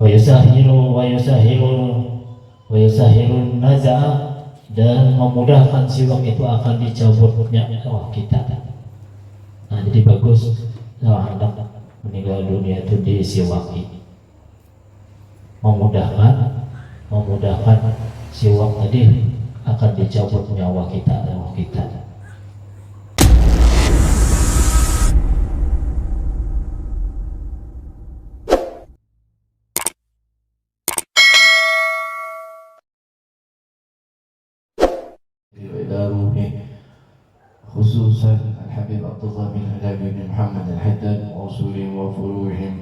wa yusahilun nazaa, dan memudahkan siwak itu akan dicabutnya nyawa kita. Nah, jadi bagus kalau hendak meninggal dunia itu disiwaki, memudahkan siwak tadi akan dicabut nyawa kita. خصوصا الحبيب عبد الله بن هلال بن محمد الحداد وأصولهم وفروعهم،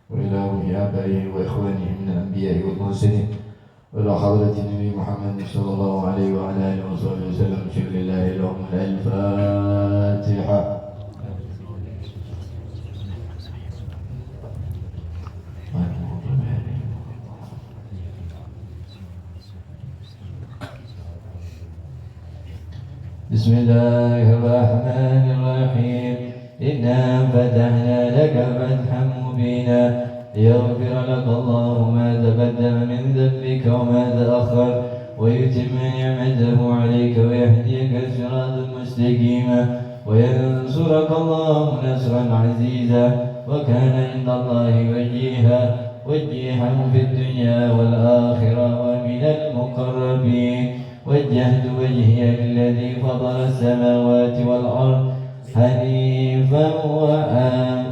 وإلى روح آبائه وإخوانه من الأنبياء والمرسلين، وإلى حضرة النبي محمد صلى الله عليه وعلى آله وصحبه وسلم. شكر الله لهم. الفاتحة. بسم الله الرحمن الرحيم. إنا فتحنا لك فتحا مبينا ليغفر لك الله ما تقدم من ذنبك وما تأخر ويتم نعمته عليك ويهديك صراطا مستقيما وينصرك الله نصرا عزيزا وكان عند الله وجيها في الدنيا والآخرة ومن المقربين. وجهت وجهي للذي فطر السماوات والأرض حنيفا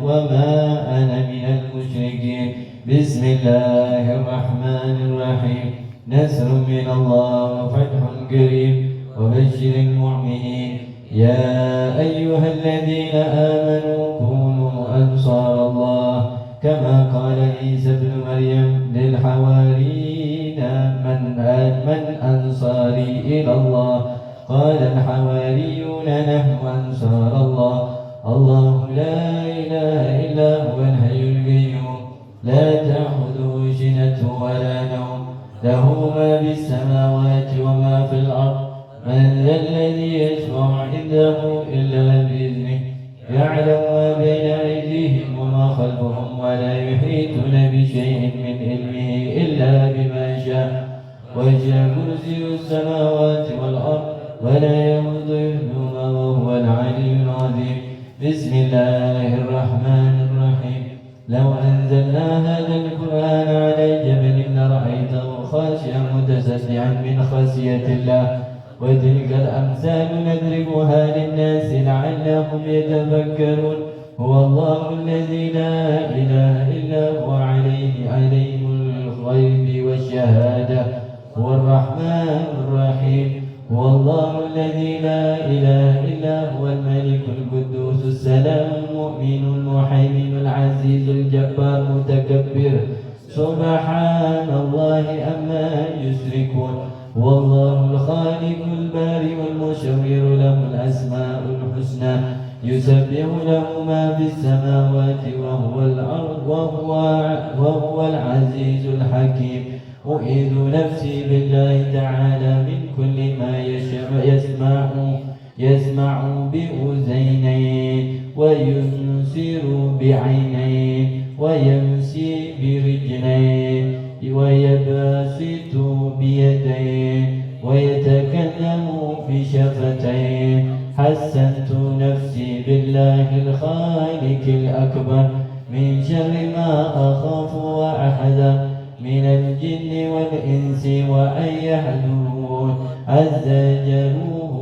وما أنا من المشركين. بسم الله الرحمن الرحيم. نصر من الله وفتح قريب وبشر المؤمنين. يا أيها الذين آمنوا كونوا أنصار الله كما قال عيسى ابن مريم للحواريين من أنصاري إلى الله؟ قال الحواريون نحن أنصار الله. الله لا إله إلا هو الحي القيوم لا تأخذه سنة ولا نوم له ما في السماوات وما في الأرض. من ذا الذي يشفع عنده إلا بإذنه يعلم ما بين أيديهم وما خلفهم ولا يحيطون بشيء من علمه إلا بما شاء وسع كرسيه السماوات والأرض ولا يؤوده حفظهما وهو العلي العظيم. بسم الله الرحمن الرحيم. لو أنزلنا هذا القرآن على جبل لرأيته خاشعا متصدعا من خشية الله. وتلك الأمثال نضربها للناس لعلهم يتفكرون. هو الله الذي لا إله إلا هو عليم الغيب والشهادة. هو الرحمن الرحيم. هو الله الذي لا إله إلا هو الملك القدوس السلام المؤمن المهيمن العزيز الجبار المتكبر. سبحان الله عما يشركون. والله الخالق البارئ المصور له الأسماء الحسنى يسبح له ما في السماوات وهو الأرض وهو العزيز الحكيم. أعيذ نفسي بالله تعالى من كل ما يسمع بأذنين وينصر بعينين ويمشي برجلين ويبسط بيدين ويتكلم بشفتين. حسنت نفسي بالله الخالق الأكبر من شر ما أخاف وأحذر من الجن والإنس وأن يحضرون. عز جلاله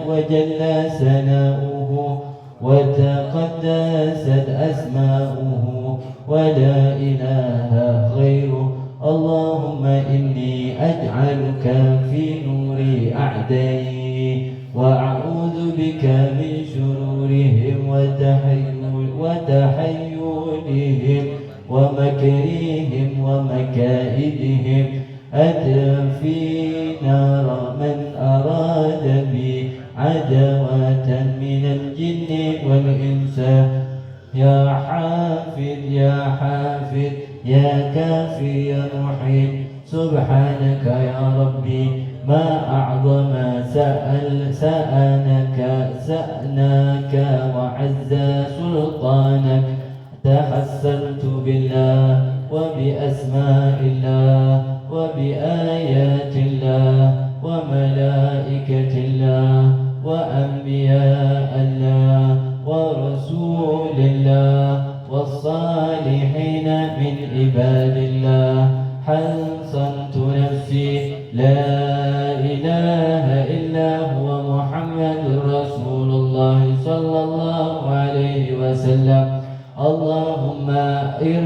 وجل ثناؤه وتقدست أسماؤه ولا إله غيره. اللهم إني أجعلك في نور أعدائي وأعوذ بك من شرورهم وتحيلهم ومكرهم ومكائدهم. أطفي نار من أراد بي عداوة من الجن والإنس. يا حافظ يا حافظ يا كافي يا محيط. سبحانك يا ربي ما أعظم سأناك وعز سلطانك. تحسنت بالله وبأسماء الله وبآيات الله وملائكة الله وأنبياء الله ورسول الله والصالحين من عباد الله حصنت نفسي لا إله إلا هو محمد رسول الله صلى الله عليه وسلم اللهم أحرسني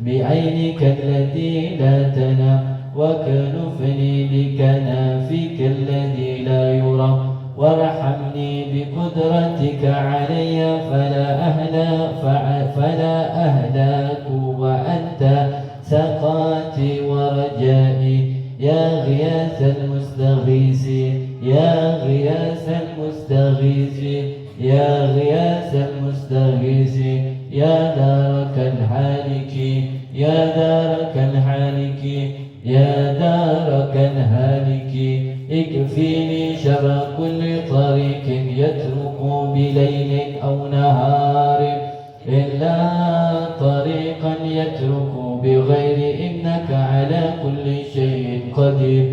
بعينك التي لا تنام وكنفني بكنافك الذي لا يرى وارحمني بقدرتك علي فلا أهلاك وأنت سقاتي ورجائي يا غياث المستغيثين يا غياث المستغيثين يا غياث المستغيثين يا دارك الهالكين يا دارك الهالكين يا دارك الهالكين اكفيني شر كل طريق يترك بليل أو نهار إلا طريقا يترك بغير إنك على كل شيء قدير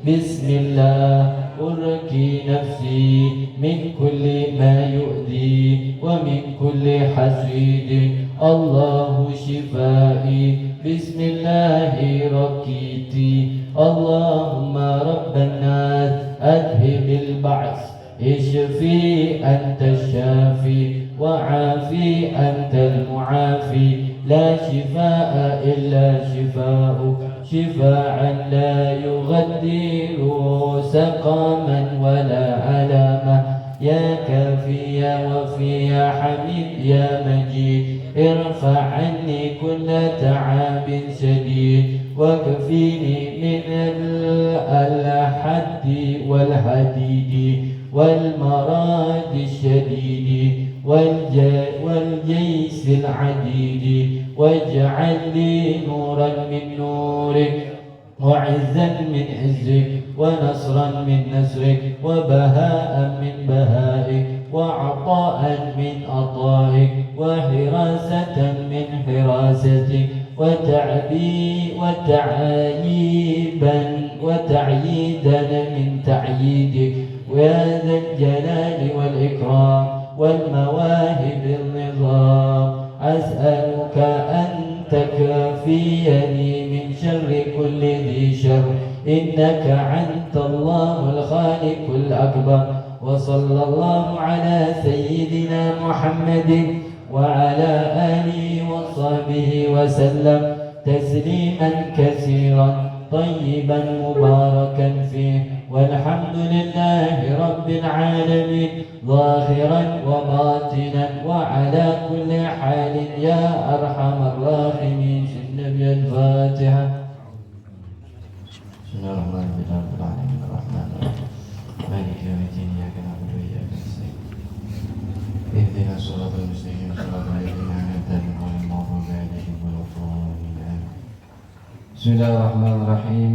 بسم الله أركي نفسي من كل ما يؤذي ومن كل حسيد الله شفائي بسم الله ركيتي اللهم رب الناس أذهب البعث اشفي أنت الشافي وعافي أنت المعافي لا شفاء إلا شفاؤك شفاء لا يغادر سقما ولا ألاما يا كافي يا وفي يا حميد يا مجيد ارفع عني كل تعب شديد واكفيني من الحد والهديد والمراد الشديد والجيش العديد واجعل لي نورا من نورك وعزا من عزك ونصرا من نصرك وبهاء من بهائك وعطاء من عطائك وحراسة من حراستك وتعييدا من تعييدك ويا ذا الجلال والإكرام والمواهب النظام أسألك أن تكفيني من شر كل ذي شر إنك أنت الله الخالق الأكبر وصلى الله على سيدنا محمد وعلى آله وصحبه وسلم تسليما كثيرا طيبا مباركا فيه والحمد لله رب العالمين ظاهرا وباطنا وعلى كل حال يا أرحم الراحمين النبي الفاتحة بسم الله الرحمن الرحيم الرحمن الرحيم مالك يوم الدين إياك نعبد وإياك نستعين اهدنا الصراط المستقيم صراط الذين أنعمت عليهم غير المغضوب عليهم ولا الضالين آمين بسم الله الرحمن الرحيم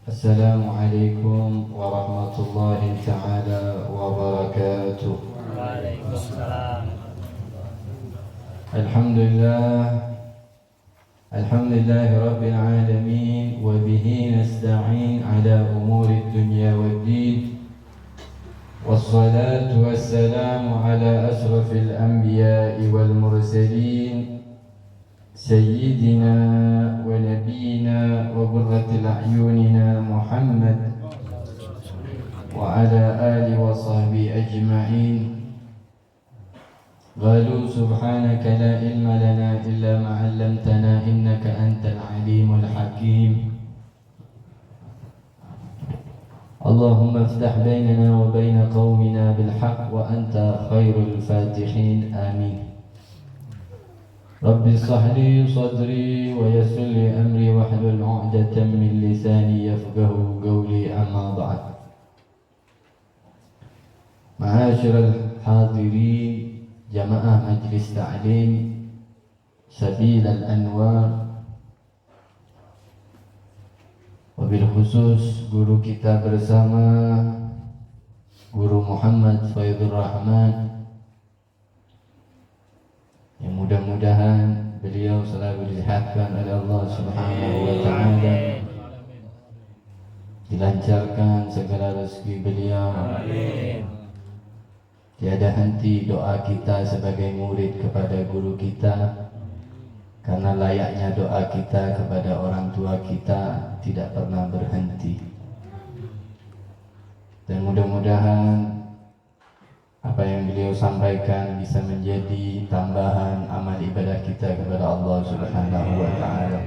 السلام عليكم ورحمة الله تعالى وبركاته وعليكم السلام الحمد لله رب العالمين وبه نستعين على أمور الدنيا والدين والصلاة والسلام على أشرف الأنبياء والمرسلين سيدنا ونبينا وقرة الأعيننا محمد وعلى آله وصحبه أجمعين قالوا سبحانك لا علم لنا إلا ما علمتنا إنك أنت العليم الحكيم اللهم افتح بيننا وبين قومنا بالحق وأنت خير الفاتحين آمين رب اشرح لي صدري ويسر لي أمري واحلل عقدة من لساني يفقه قولي أما بعد معاشر الحاضرين جماعة مجلس تعليم سبيل الأنوار wabil-khusus guru kita bersama Guru Muhammad Faidur Rahman mudah-mudahan beliau selalu disehatkan oleh Allah Subhanahu wa taala, dilancarkan segala rezeki beliau. Tiada henti doa kita sebagai murid kepada guru kita, karena layaknya doa kita kepada orang tua kita tidak pernah berhenti. Dan mudah-mudahan apa yang beliau sampaikan bisa menjadi tambahan amal ibadah kita kepada Allah Subhanahu wa taala.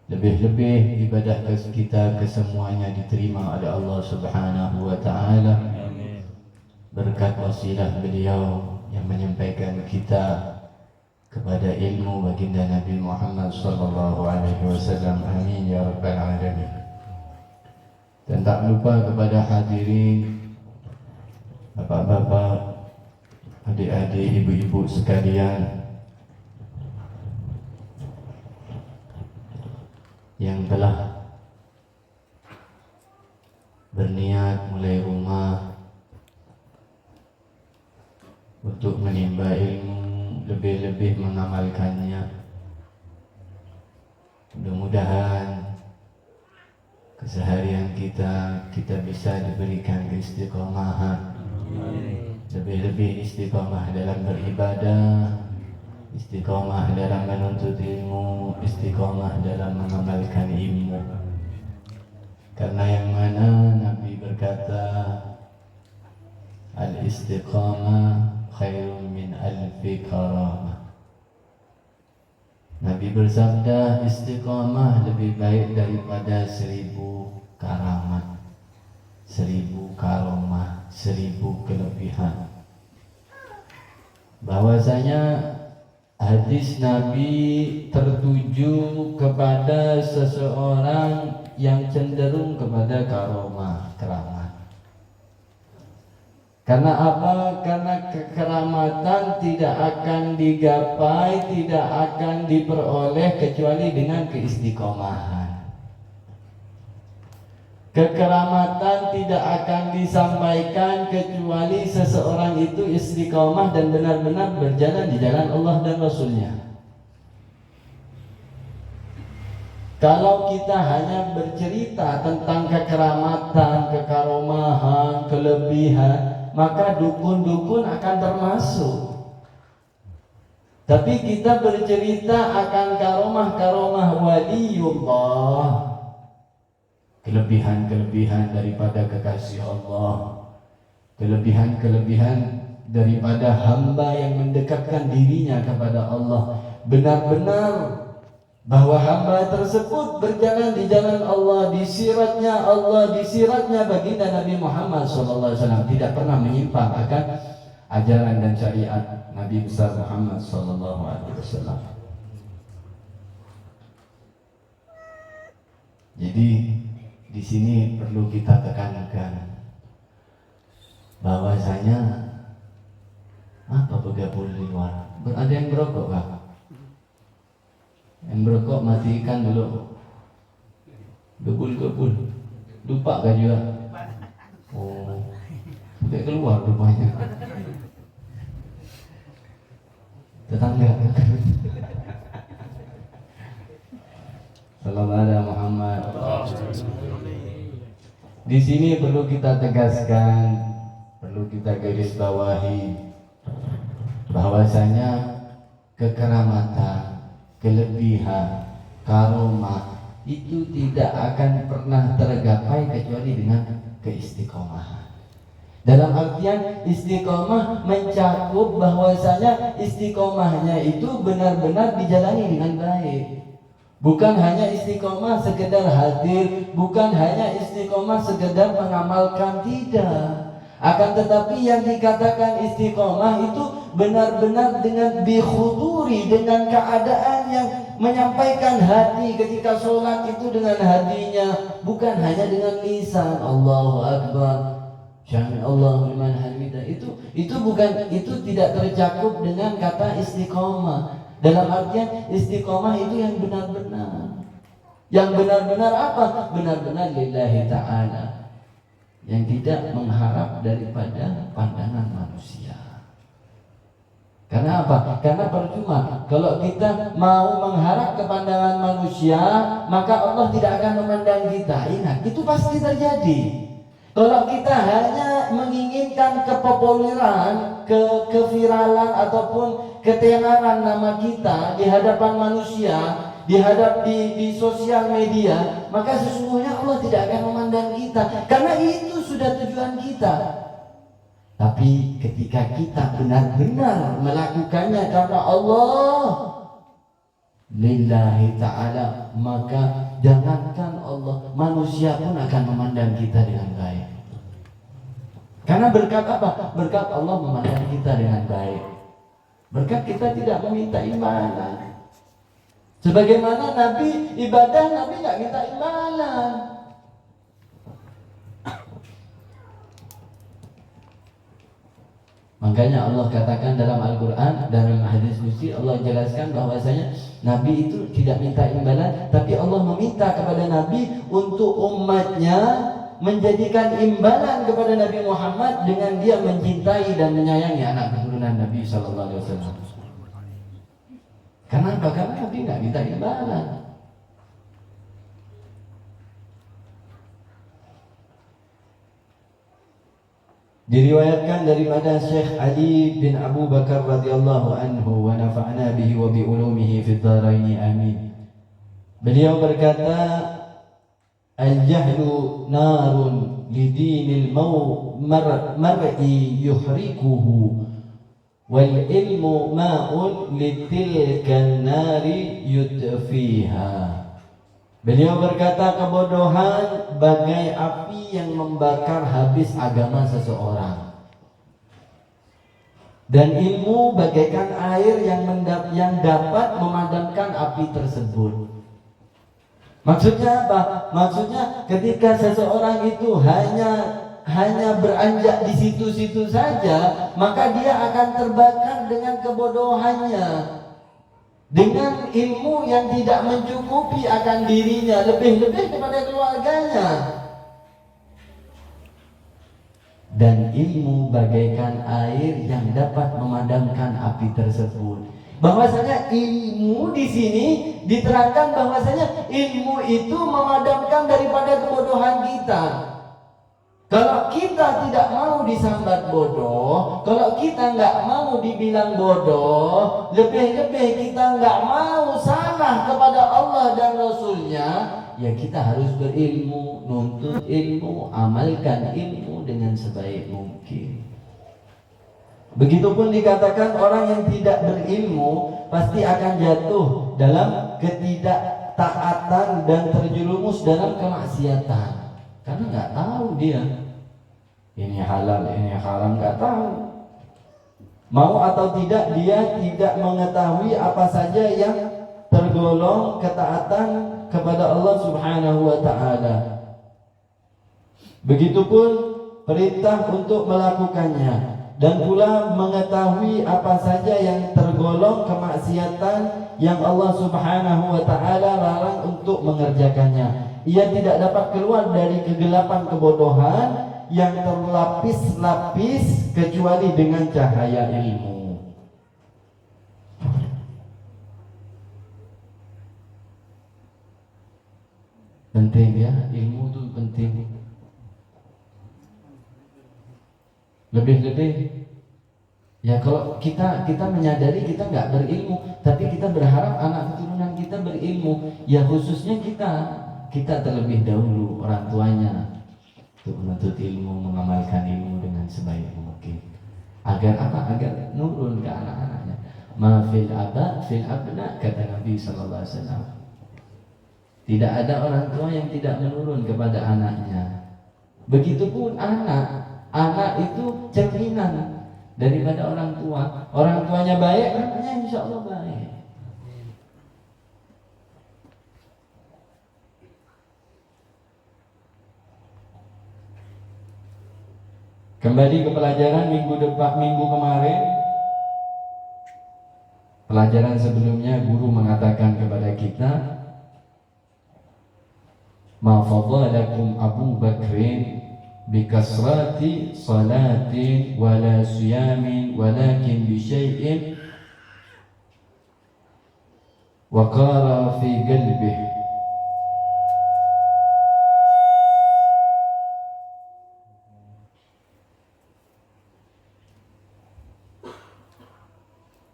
Lebih-lebih ibadah kita kesemuanya diterima oleh Allah Subhanahu wa taala berkat wasilah beliau yang menyampaikan kita kepada ilmu baginda Nabi Muhammad sallallahu alaihi wasallam. Amin ya rabbal alamin. Dan tak lupa kepada hadirin, bapak-bapak, adik-adik, ibu-ibu sekalian yang telah berniat mulai rumah untuk menimba ilmu, lebih-lebih mengamalkannya. Mudah-mudahan keseharian kita bisa diberikan keistiqomahan, lebih-lebih istiqomah dalam beribadah, istiqomah dalam menuntut ilmu, istiqomah dalam mengamalkan ilmu. Karena yang mana Nabi berkata, al-istiqamah khairun min alfi karamah. Nabi bersabda, istiqamah lebih baik daripada 1000 karamat, 1000 karomah, 1000 kelebihan. Bahwasanya hadis Nabi tertuju kepada seseorang yang cenderung kepada karomah, keramat. Karena apa? Karena kekeramatan tidak akan digapai, tidak akan diperoleh kecuali dengan keistiqomahan. Kekeramatan tidak akan disampaikan kecuali seseorang itu istiqomah dan benar-benar berjalan di jalan Allah dan Rasulnya. Kalau kita hanya bercerita tentang kekeramatan, kekaromahan, kelebihan, maka dukun-dukun akan termasuk. Tapi kita bercerita akan karomah-karomah waliullah, kelebihan-kelebihan daripada kekasih Allah, kelebihan-kelebihan daripada hamba yang mendekatkan dirinya kepada Allah. Benar-benar bahwa hamba tersebut berjalan di jalan Allah, di siratnya baginda Nabi Muhammad SAW, tidak pernah menyimpang akan ajaran dan syariat Nabi besar Muhammad SAW. Jadi di sini perlu kita tekankan bahwasanya apa begabul di luar? Ada yang berokok kah? Yang berokok matikan dulu. Gebul-gebul. Lupa kan juga? Oh, sampai keluar rupanya. Tetangga. Sallallahu alaihi Muhammad. Di sini perlu kita tegaskan, perlu kita garis bawahi bahwasanya kekeramatan, kelebihan, karomah itu tidak akan pernah tergapai kecuali dengan keistiqomahan. Dalam artian istiqomah mencakup bahwasanya istiqomahnya itu benar-benar dijalani dengan baik. Bukan hanya istiqomah sekedar hadir, bukan hanya istiqomah sekedar mengamalkan, tidak. Akan tetapi yang dikatakan istiqomah itu benar-benar dengan bikhuduri, dengan keadaan yang menyampaikan hati ketika sholat itu dengan hatinya, bukan hanya dengan lisan Allahu Akbar, Syami Allahu liman hamidah. Itu tidak tercakup dengan kata istiqomah. Dalam artian istiqomah itu yang benar-benar. Yang benar-benar apa? Benar-benar lillahi ta'ala, yang tidak mengharap daripada pandangan manusia. Karena apa? Karena percuma Kalau kita mau mengharap kepandangan manusia, maka Allah tidak akan memandang kita. Ingat, itu pasti terjadi. Kalau kita hanya menginginkan kepopuleran, keviralan ataupun ketenaran nama kita di hadapan manusia, di sosial media, maka sesungguhnya Allah tidak akan memandang kita, karena itu sudah tujuan kita. Tapi ketika kita benar-benar melakukannya karena Allah lillahi ta'ala, maka jangankan Allah, manusia pun akan memandang kita dengan baik. Karena berkat apa? Berkat Allah memandang kita dengan baik. Berkat kita tidak meminta imbalan. Sebagaimana Nabi ibadah, Nabi nggak minta imbalan. Makanya Allah katakan dalam Al-Quran, dalam hadis qudsi, Allah jelaskan bahwasanya Nabi itu tidak minta imbalan, tapi Allah meminta kepada Nabi untuk umatnya menjadikan imbalan kepada Nabi Muhammad dengan dia mencintai dan menyayangi anak keturunan Nabi Sallallahu Alaihi Wasallam. Karena apa? Karena Nabi nggak minta imbalan. Diriwayatkan daripada Syekh Ali bin Abu Bakar radhiyallahu anhu, wa nafa'na bihi wa bi ulumihi fid dharain amin. Beliau berkata, al-jahlu narun lidinil mar'i yuhrikuhu wal ilmu ma'un litilkan nari yudfiha. Beliau berkata, kebodohan bagai api yang membakar habis agama seseorang, dan ilmu bagaikan air yang dapat memadamkan api tersebut. Maksudnya apa? Maksudnya ketika seseorang itu hanya beranjak di situ-situ saja, maka dia akan terbakar dengan kebodohannya, dengan ilmu yang tidak mencukupi akan dirinya, lebih-lebih kepada keluarganya. Dan ilmu bagaikan air yang dapat memadamkan api tersebut. Bahwasanya ilmu di sini diterangkan bahwasanya ilmu itu memadamkan daripada kebodohan kita. Kalau kita tidak mau disambat bodoh, kalau kita nggak mau dibilang bodoh, lebih-lebih kita nggak mau salah kepada Allah dan Rasulnya, ya kita harus berilmu, nuntut ilmu, amalkan ilmu dengan sebaik mungkin. Begitupun dikatakan orang yang tidak berilmu pasti akan jatuh dalam ketidaktaatan dan terjerumus dalam kemaksiatan. Karena nggak tahu dia ini halal, ini haram, nggak tahu. Mau atau tidak, dia tidak mengetahui apa saja yang tergolong ketaatan kepada Allah Subhanahu wa Ta'ala. Begitupun perintah untuk melakukannya, dan pula mengetahui apa saja yang tergolong kemaksiatan yang Allah Subhanahu wa Ta'ala larang untuk mengerjakannya. Ia tidak dapat keluar dari kegelapan kebodohan yang terlapis-lapis kecuali dengan cahaya ilmu. Penting ya, ilmu itu penting. Lebih-lebih ya, kalau kita menyadari kita nggak berilmu, tapi kita berharap anak keturunan kita berilmu, ya khususnya kita terlebih dahulu orang tuanya untuk menuntut ilmu, mengamalkan ilmu dengan sebaik mungkin. Agar apa? Agar nurun ke anak-anaknya. Ma fil aba fil abna, kata Nabi sallallahu alaihi wasallam. Tidak ada orang tua yang tidak menurun kepada anaknya. Begitupun anak itu cerminan daripada orang tua. Orang tuanya baik, anaknya insya Allah baik. Kembali ke pelajaran minggu kemarin. Pelajaran sebelumnya guru mengatakan kepada kita, ma fadalakum Abu Bakrin bikasrati salatin wala siyamin walakin bisyai'in وقار في قلبه.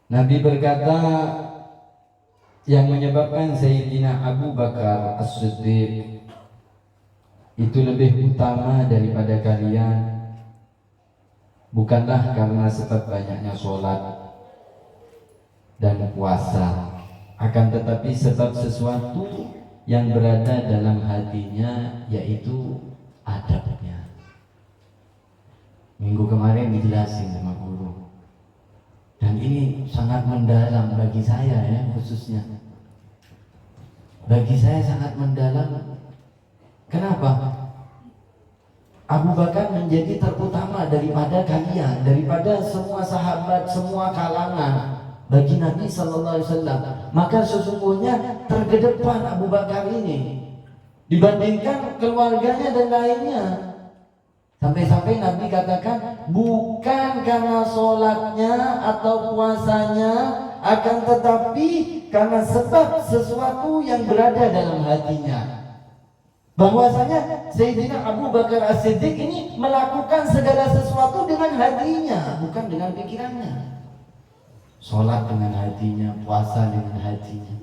Nabi berkata, yang menyebabkan Sayyidina Abu Bakar As-Siddiq itu lebih utama daripada kalian bukanlah karena sebab banyaknya sholat dan puasa, akan tetapi sebab sesuatu yang berada dalam hatinya, yaitu adabnya. Minggu kemarin dijelasin sama guru, dan ini sangat mendalam bagi saya ya, khususnya bagi saya sangat mendalam. Kenapa? Abu Bakar menjadi terutama daripada kalian, daripada semua sahabat, semua kalangan bagi Nabi Sallallahu Alaihi Wasallam. Maka sesungguhnya terkedepan Abu Bakar ini dibandingkan keluarganya dan lainnya. Sampai-sampai Nabi katakan, bukan karena sholatnya atau puasanya, akan tetapi karena sebab sesuatu yang berada dalam hatinya. Bahwasanya Sayyidina Abu Bakar As-Siddiq ini melakukan segala sesuatu dengan hatinya, bukan dengan pikirannya. Sholat dengan hatinya, puasa dengan hatinya,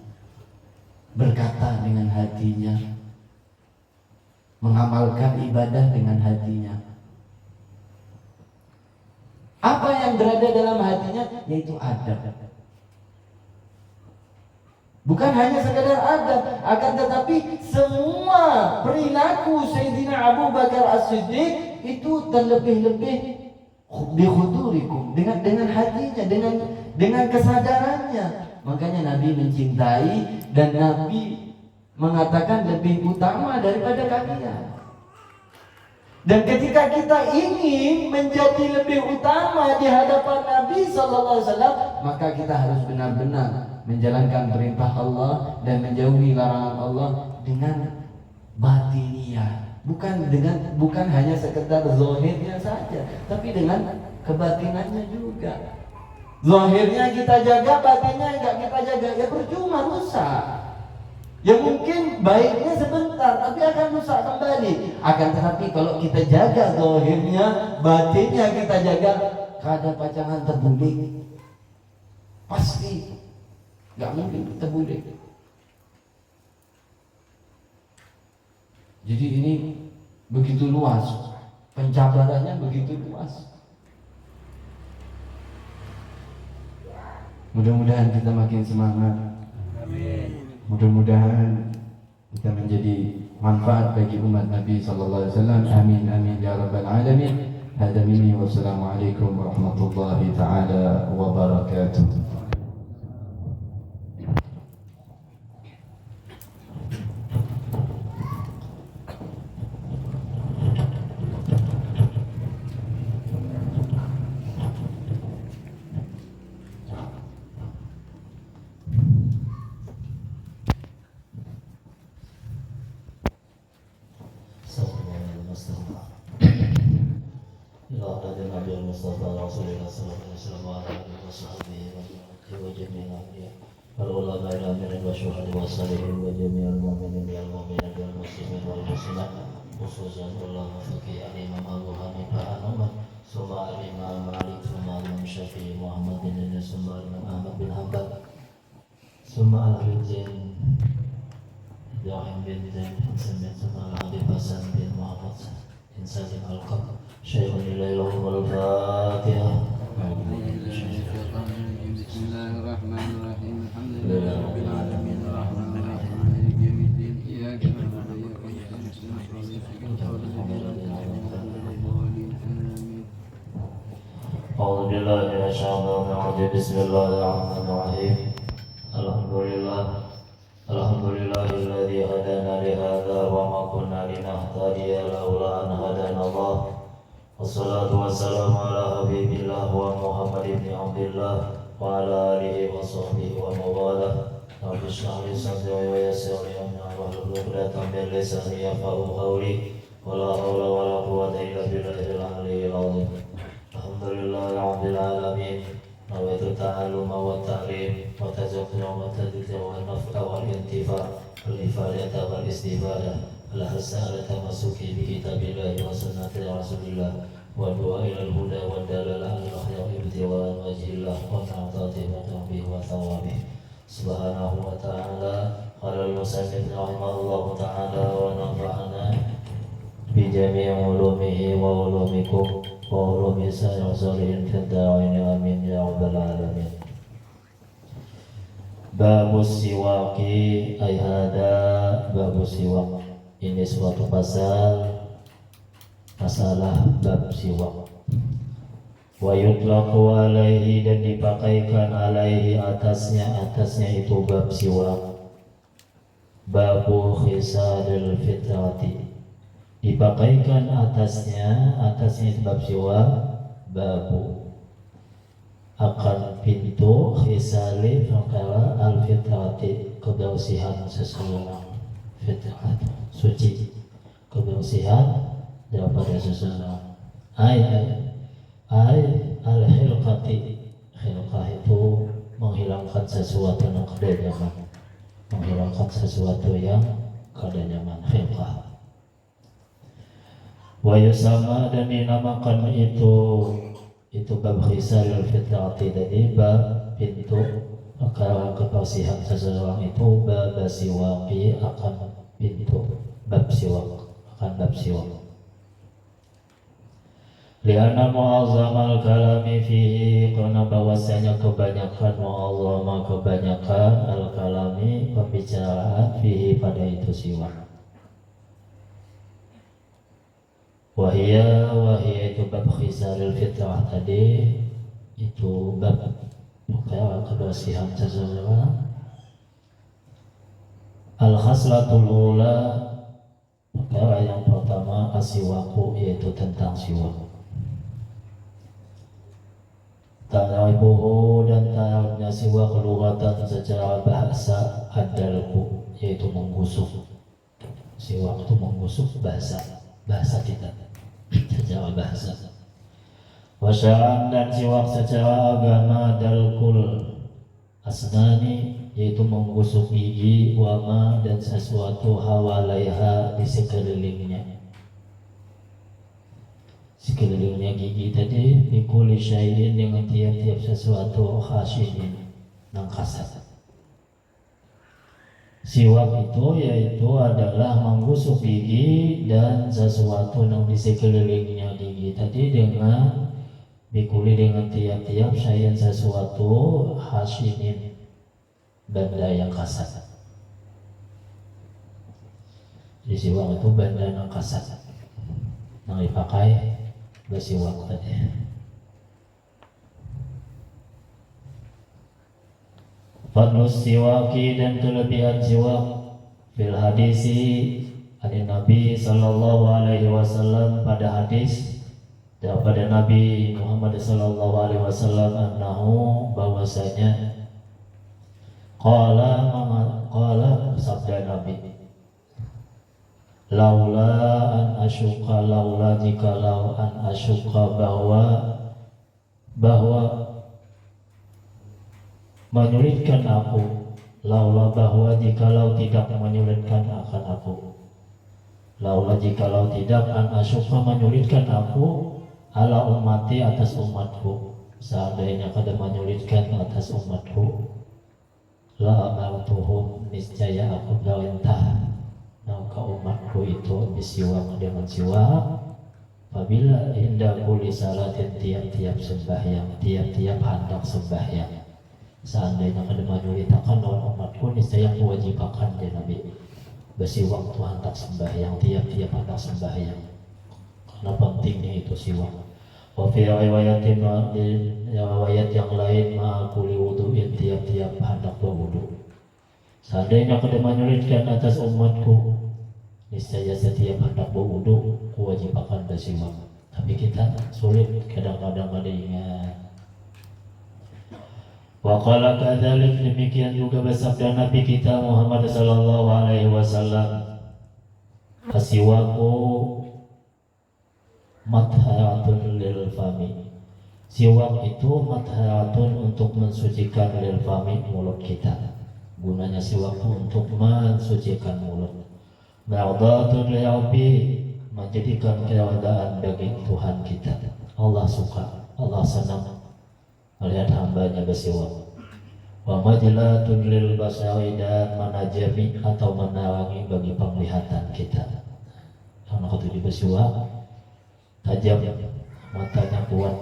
berkata dengan hatinya, mengamalkan ibadah dengan hatinya. Apa yang berada dalam hatinya? Yaitu adab. Bukan hanya sekadar adab, akan tetapi semua perilaku Sayyidina Abu Bakar As-Siddiq itu terlebih-lebih bihudurikum, dengan hatinya, dengan kesadarannya. Makanya Nabi mencintai dan Nabi mengatakan lebih utama daripada kalian. Dan ketika kita ingin menjadi lebih utama di hadapan Nabi Sallallahu Alaihi Wasallam, maka kita harus benar-benar menjalankan perintah Allah dan menjauhi larangan Allah dengan batiniyah, bukan hanya sekedar zahirnya saja, tapi dengan kebatinannya juga. Zahirnya kita jaga, batinnya enggak kita jaga, ya percuma, rusak. Ya mungkin baiknya sebentar, tapi akan rusak kembali. Akan tetapi kalau kita jaga zahirnya, batinnya kita jaga, kada pacangan terbulik, pasti nggak mungkin terbulik. Jadi ini begitu luas, pencabarannya begitu luas. Mudah-mudahan kita makin semangat. Amin. Mudah-mudahan kita menjadi manfaat bagi umat Nabi Sallallahu Alaihi Wasallam. Amin amin ya rabbal alamin. Hada minni wassalamualaikum warahmatullahi taala wabarakatuh. Bismillahirrahmanirrahim. Alhamdulillahilladzi hadana li hadza wa ma kunna linahtadiya laula an hadana Allah. Wassalatu wassalamu ala habibillah wa Muhammad ibn Abdillah wa ala alihi wa sahbihi wa mawalah. Rabbi shrah li sadri wa yassir li amri wahlul 'uqdatam min lisani yafqahu qawli. Wala haula wala quwwata illa billahil aliyyil azim. Alhamdulillahirabbil alamin. nawaitu ta'alluma wa ta'lim wa tazawwuja wa tadhkira wa naf'a wal intifa' wal ifadata wal istifadah ala hasala tamasuki bi kitabillahi wa sunnati rasulillah wa du'a ila al-huda wa dalalah al-khayr ibtiwa wa wajhillah wa ta'atati wa tawbih wa thawabih subhanahu wa ta'ala qala al-musannif rahimahullahu ta'ala wa nafa'ana bi jami' ulumihi wa ulumikum wa ulumi salihin fid darain amin ya rabbal alamin. Babus siwaki ay hada babus siwak. Ini suatu pasal masalah bab siwak. Wa yutlaqu alaihi dan dipakaikan alaihi atasnya itu bab siwak. Babu khisadil fitrati dipakaikan atasnya bab siwak babu akan pintu khisali perkara al-fitrati kebersihan seseorang fitrat suci kebersihan daripada seseorang ay al-hilqati hilqah itu menghilangkan sesuatu yang kada nyaman menghilangkan sesuatu yang kada nyaman hilqah wa yusama dan dinamakan itu bab khisal fitrati tadi bab pintu perkara kebersihan seseorang itu bab siwaki akan pintu bab siwak akan bab siwak lianna mu'azzamal kalami fihi karena bahwasanya kebanyakan al-kalami pembicaraan fihi pada itu siwak wahia itu bab khisaril fitrah tadi itu bab perkara kebersihan seseorang al-khaslatul ula perkara yang pertama asiwaku yaitu tentang siwak ta'ribuhu dan ta'rifnya siwak lughatan secara bahasa adalku yaitu menggusuk siwak itu menggusuk bahasa kita secara bahasa wasya'an dan siwak secara agama dalkul asnani yaitu menggusuk gigi wama dan sesuatu hawalaiha di sekelilingnya gigi tadi bikuli syai'in dengan tiap-tiap sesuatu khasinin nang kasar siwak itu yaitu adalah menggusuk gigi dan sesuatu yang di sekelilingnya gigi tadi dengan bikuli dengan tiap-tiap syai'in sesuatu hasinin benda yang kasar. Di siwak itu benda yang kasar yang dipakai bersiwak tadi. Fadlus siwaki dan kelebihan siwak fil hadisi dari Nabi sallallahu alaihi wasallam pada hadis daripada Nabi Muhammad sallallahu alaihi wasallam annahu bahwasanya qala sabda Nabi laula an asyuqa laula jikalau an asyuqa bahwa menyulitkan aku laula bahwa jikalau tidak menyulitkan akan aku laula jikalau tidak an asyuqa menyulitkan aku ala ummati atas umatku seandainya kada menyulitkan atas umatku la amartuhum niscaya aku perintah ke umatku itu bisiwak dengan siwak apabila indah kuli salatin tiap-tiap sembahyang tiap-tiap hendak sembahyang seandainya kada menyulitakan oleh umatku niscaya kewajibakan dia Nabi bersiwak tu hendak sembahyang tiap-tiap hendak sembahyang karena pentingnya itu siwak. Wa fi riwayatin riwayat yang lain ma'akuli wudu'in tiap-tiap hendak berwudu seandainya kada menyulitkan atas umatku niscaya setiap hendak berwudu kewajibakan bersiwak tapi kita sulit kadang-kadang ada ingat. Wa qala kadzalik demikian juga bersabda Nabi kita Muhammad sallallahu alaihi wasallam asiwaku matharatun lil fami Siwak itu matharatun untuk mensucikan lil fami mulut kita. Gunanya siwak itu untuk mensucikan mulut. Ma'udhatun lil aufi, menjadikan keredaan bagi Tuhan kita. Allah suka, Allah senang melihat hambanya bersiwak. Wa majlatun lil basari, dan menajami atau menerangi bagi penglihatan kita. Karena ketujuh bersiwak tajam, matanya kuat.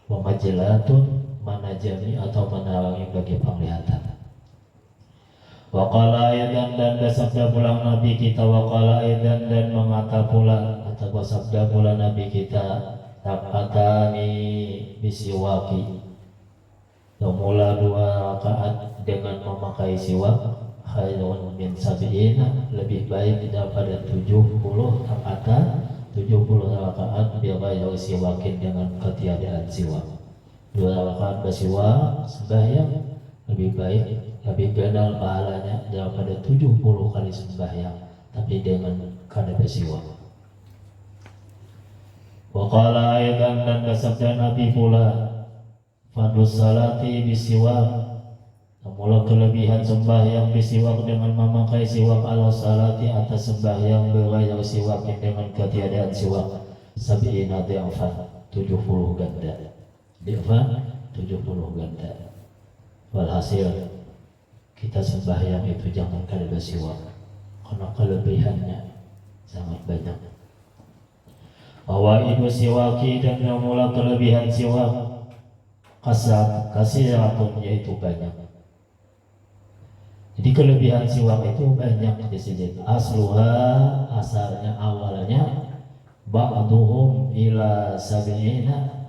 Wa majlatun, menajami atau menerangi bagi penglihatan. Wa qala aidan, dan bersabda pula Nabi kita, wa qala aidan, dan mengata pula atau bersabda pula Nabi kita, rakatani bisiwaki, mula 2 rakaat dengan memakai siwak, khairun min sab'ina, lebih baik daripada 70 rakaat, 70 rakaat biar siwakin dengan ketiadaan siwak. 2 rakaat bersiwak sembahyang lebih baik, lebih benar pahalanya daripada 70 kali sembahyang tapi dengan kada bersiwak. Wa qala aidan, dan bersabda Nabi pula, fadlus salati bisiwak, mula kelebihan sembahyang bisiwak dengan memakai siwak, ala salati atas sembahyang berghairi siwak dengan ketiadaan siwak, sab'ina di'afan, 70 ganda. Di'afan 70 ganda. Walhasil kita sembahyang itu jangan kada bersiwak, karena kelebihannya sangat banyak. Fawaidu siwaki, dan mula kelebihan siwak, kasiratun, yaitu banyak. Jadi kelebihan siwak itu banyak di sini. Asluha, asalnya awalnya, ba'duhum ila sab'ina,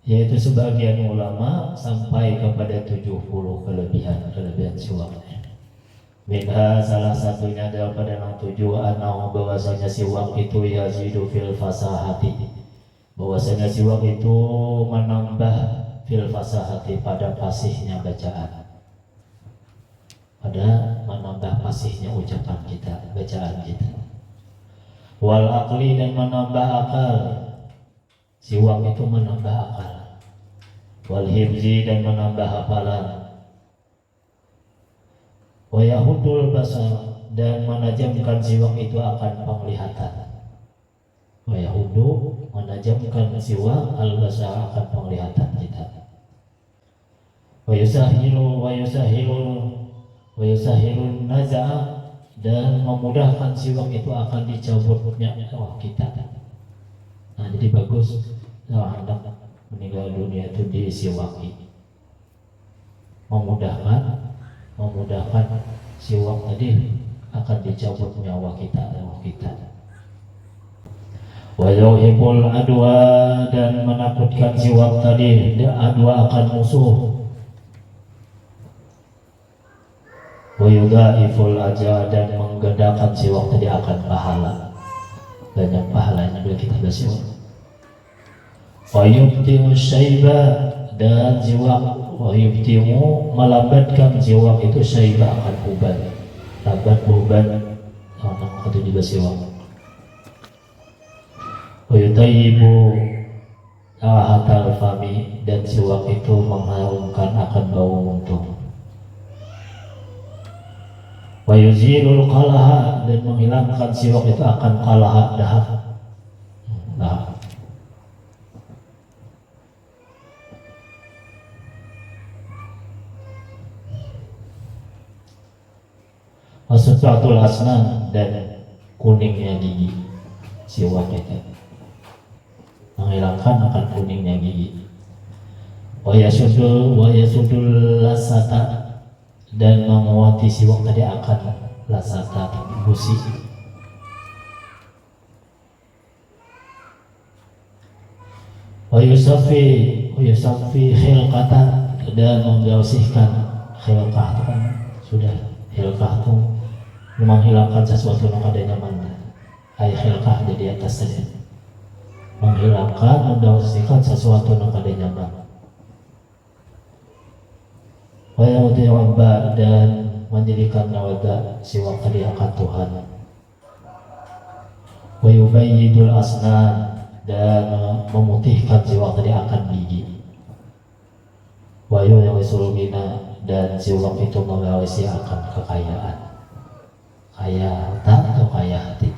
yaitu sebagian ulama sampai kepada 70 kelebihan siwaknya. Minha, salah satunya daripada yang 7, anahu, bahwasanya siwak itu yazidu fil fasahati, bahwasanya siwak itu menambah fil fasahati, pada fasihnya bacaan, pada menambah fasihnya ucapan kita, bacaan kita. Wal aqli, dan menambah akal, siwak itu menambah akal. Wal hifzi, dan menambah hafalan. Wa yahudul basar, dan menajamkan siwak itu akan penglihatan. Wa yahudu, menajamkan siwak al-basar, akan penglihatan kita. Wa yusahilun naza'a, dan memudahkan siwak itu akan dicabutnya nyawa kita. Nah, jadi bagus kalau hendak meninggal dunia itu disiwaki, memudahkan siwak tadi akan dicabut nyawa kita. Wa yuhibbul adwa, dan menakutkan siwak tadi adwa akan musuh. Wa yudhaiful ajra, dan menggandakan siwak tadi akan pahala, banyak pahalanya bila kita bersiwak. Wa yubtimu syaiba, dan siwak wa yubtimu, melambatkan siwak itu syaiba, akan uban, lambat uban orang itu juga siwak. Wa yutayyibu rahatal fami, dan siwak itu mengharumkan akan bau muntung. Wa yuzilul qalaha, dan menghilangkan siwak itu akan qalaha, dahak. Wasfatul asnan, dan kuningnya gigi, siwak itu menghilangkan akan kuningnya gigi. Wa yasudul lasata, dan menguati siwak tadi akan lasata, gusi. Wa yusafi khilqata, dan membersihkan khilqah, itu kan sudah khilqah itu menghilangkan sesuatu yang ada nyaman. Ay khilqah ada di atas tadi, menghilangkan, membersihkan sesuatu yang ada nyaman. Wa yaudi'ubba, dan menjadikan nawada siwak tadi akan Tuhan. Wa yubayyidul asnan, dan memutihkan siwak tadi akan gigi. Wayu yang sulmina dan siwak itu mengawasi akan kekayaan, kaya harta atau kaya hati.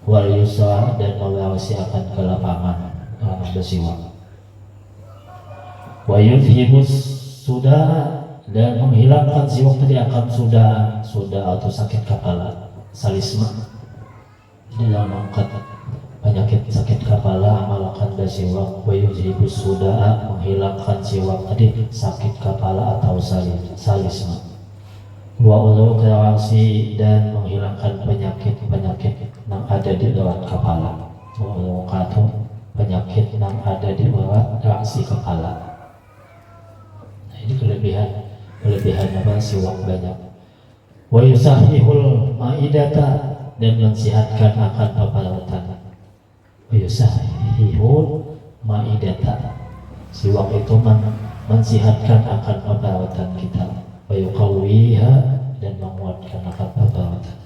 Wal yusra dan mengawasi akan kelapangan karena bersiwak. Wayu hibus sudah dan menghilangkan siwak tadi akan sudah atau sakit kepala, salisma. Jadi dalam angkat penyakit sakit kepala amalkan siwak. Wayu hibus sudah menghilangkan siwak tadi sakit kepala atau salisma. Wa ulu kawasi dan menghilangkan penyakit yang ada di lewat kepala. Wa ulu katu penyakit yang ada di lewat reaksi kepala. Nah, ini kelebihan apa siwak banyak. Wa yusahihul maidata dan mensihatkan akan papalautan. Wa yusahihul maidata, siwak itu mensihatkan akan papalautan kita. Wa yuqawwiha dan menguatkan akan papalautan.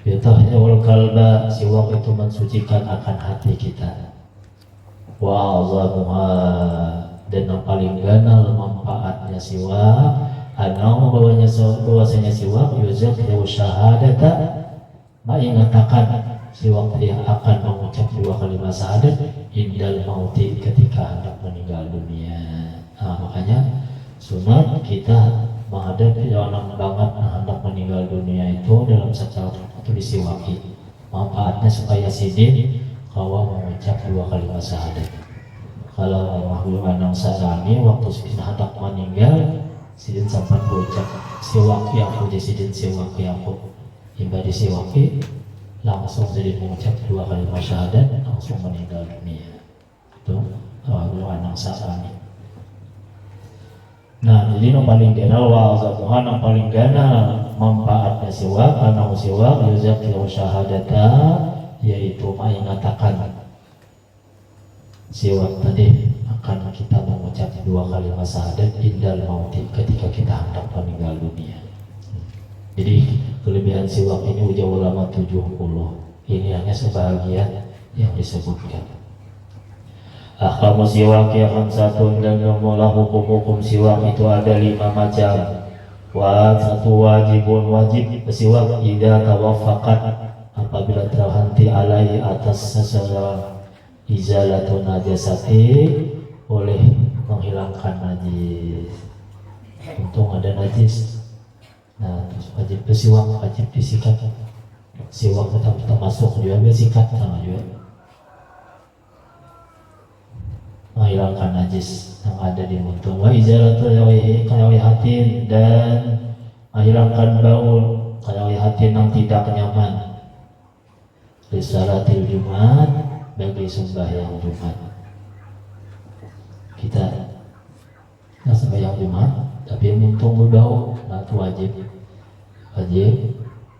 Yutahhirul qalba, siwak itu mensucikan akan hati kita. Wa azamuha dan yang paling ganal manfaatnya siwak anau bahwasanya siwak yuzakhiru syahadata, mengatakan siwak yang akan mengucap dua kalimat syahadat indal mauti, ketika hendak meninggal dunia. Nah, makanya sunat kita menghadapi orang banget hendak meninggal dunia itu dalam secara tertentu disiwaki. Manfaatnya supaya sidin kalau mengucap dua kalimat syahadat. Kalau makhluk anang sarani waktu sidin hendak meninggal, sidin sempat ucap siwaki aku, jadi sidin siwaki aku. Hingga disiwaki langsung sidin mengucap dua kalimat syahadat langsung meninggal dunia. Itu makhluk anang sarani. Nah, jadi yang paling general wa'azamuha, yang paling ganal manfaatnya siwak, karena siwak yuzakhiru syahadata, yaitu mengatakan siwak tadi akan kita mengucap dua kalimat syahadat indal mauti, ketika kita hendak meninggal dunia. Jadi kelebihan siwak ini ujar ulama 70. Ini hanya sebahagian yang disebutkan. Ahkamu siwak yang satu dan mula hukum-hukum siwak itu ada 5 macam. Satu wajibun, wajib siwak idza tawaffaqat, apabila terhenti alai atas seseorang izalatun najasati, oleh menghilangkan najis. Untung ada najis. Nah, terus wajib bersiwak, wajib disikat. Siwak tetap termasuk juga bersikat sama juga. Menghilangkan najis yang ada di mulut. Wa izalatul kayawihatin, dan menghilangkan bau kayawihatin yang tidak nyaman. Risalatil Jumat, bagi sembahyang Jumat. Kita sembahyang Jumat tapi untung berbau, nah itu wajib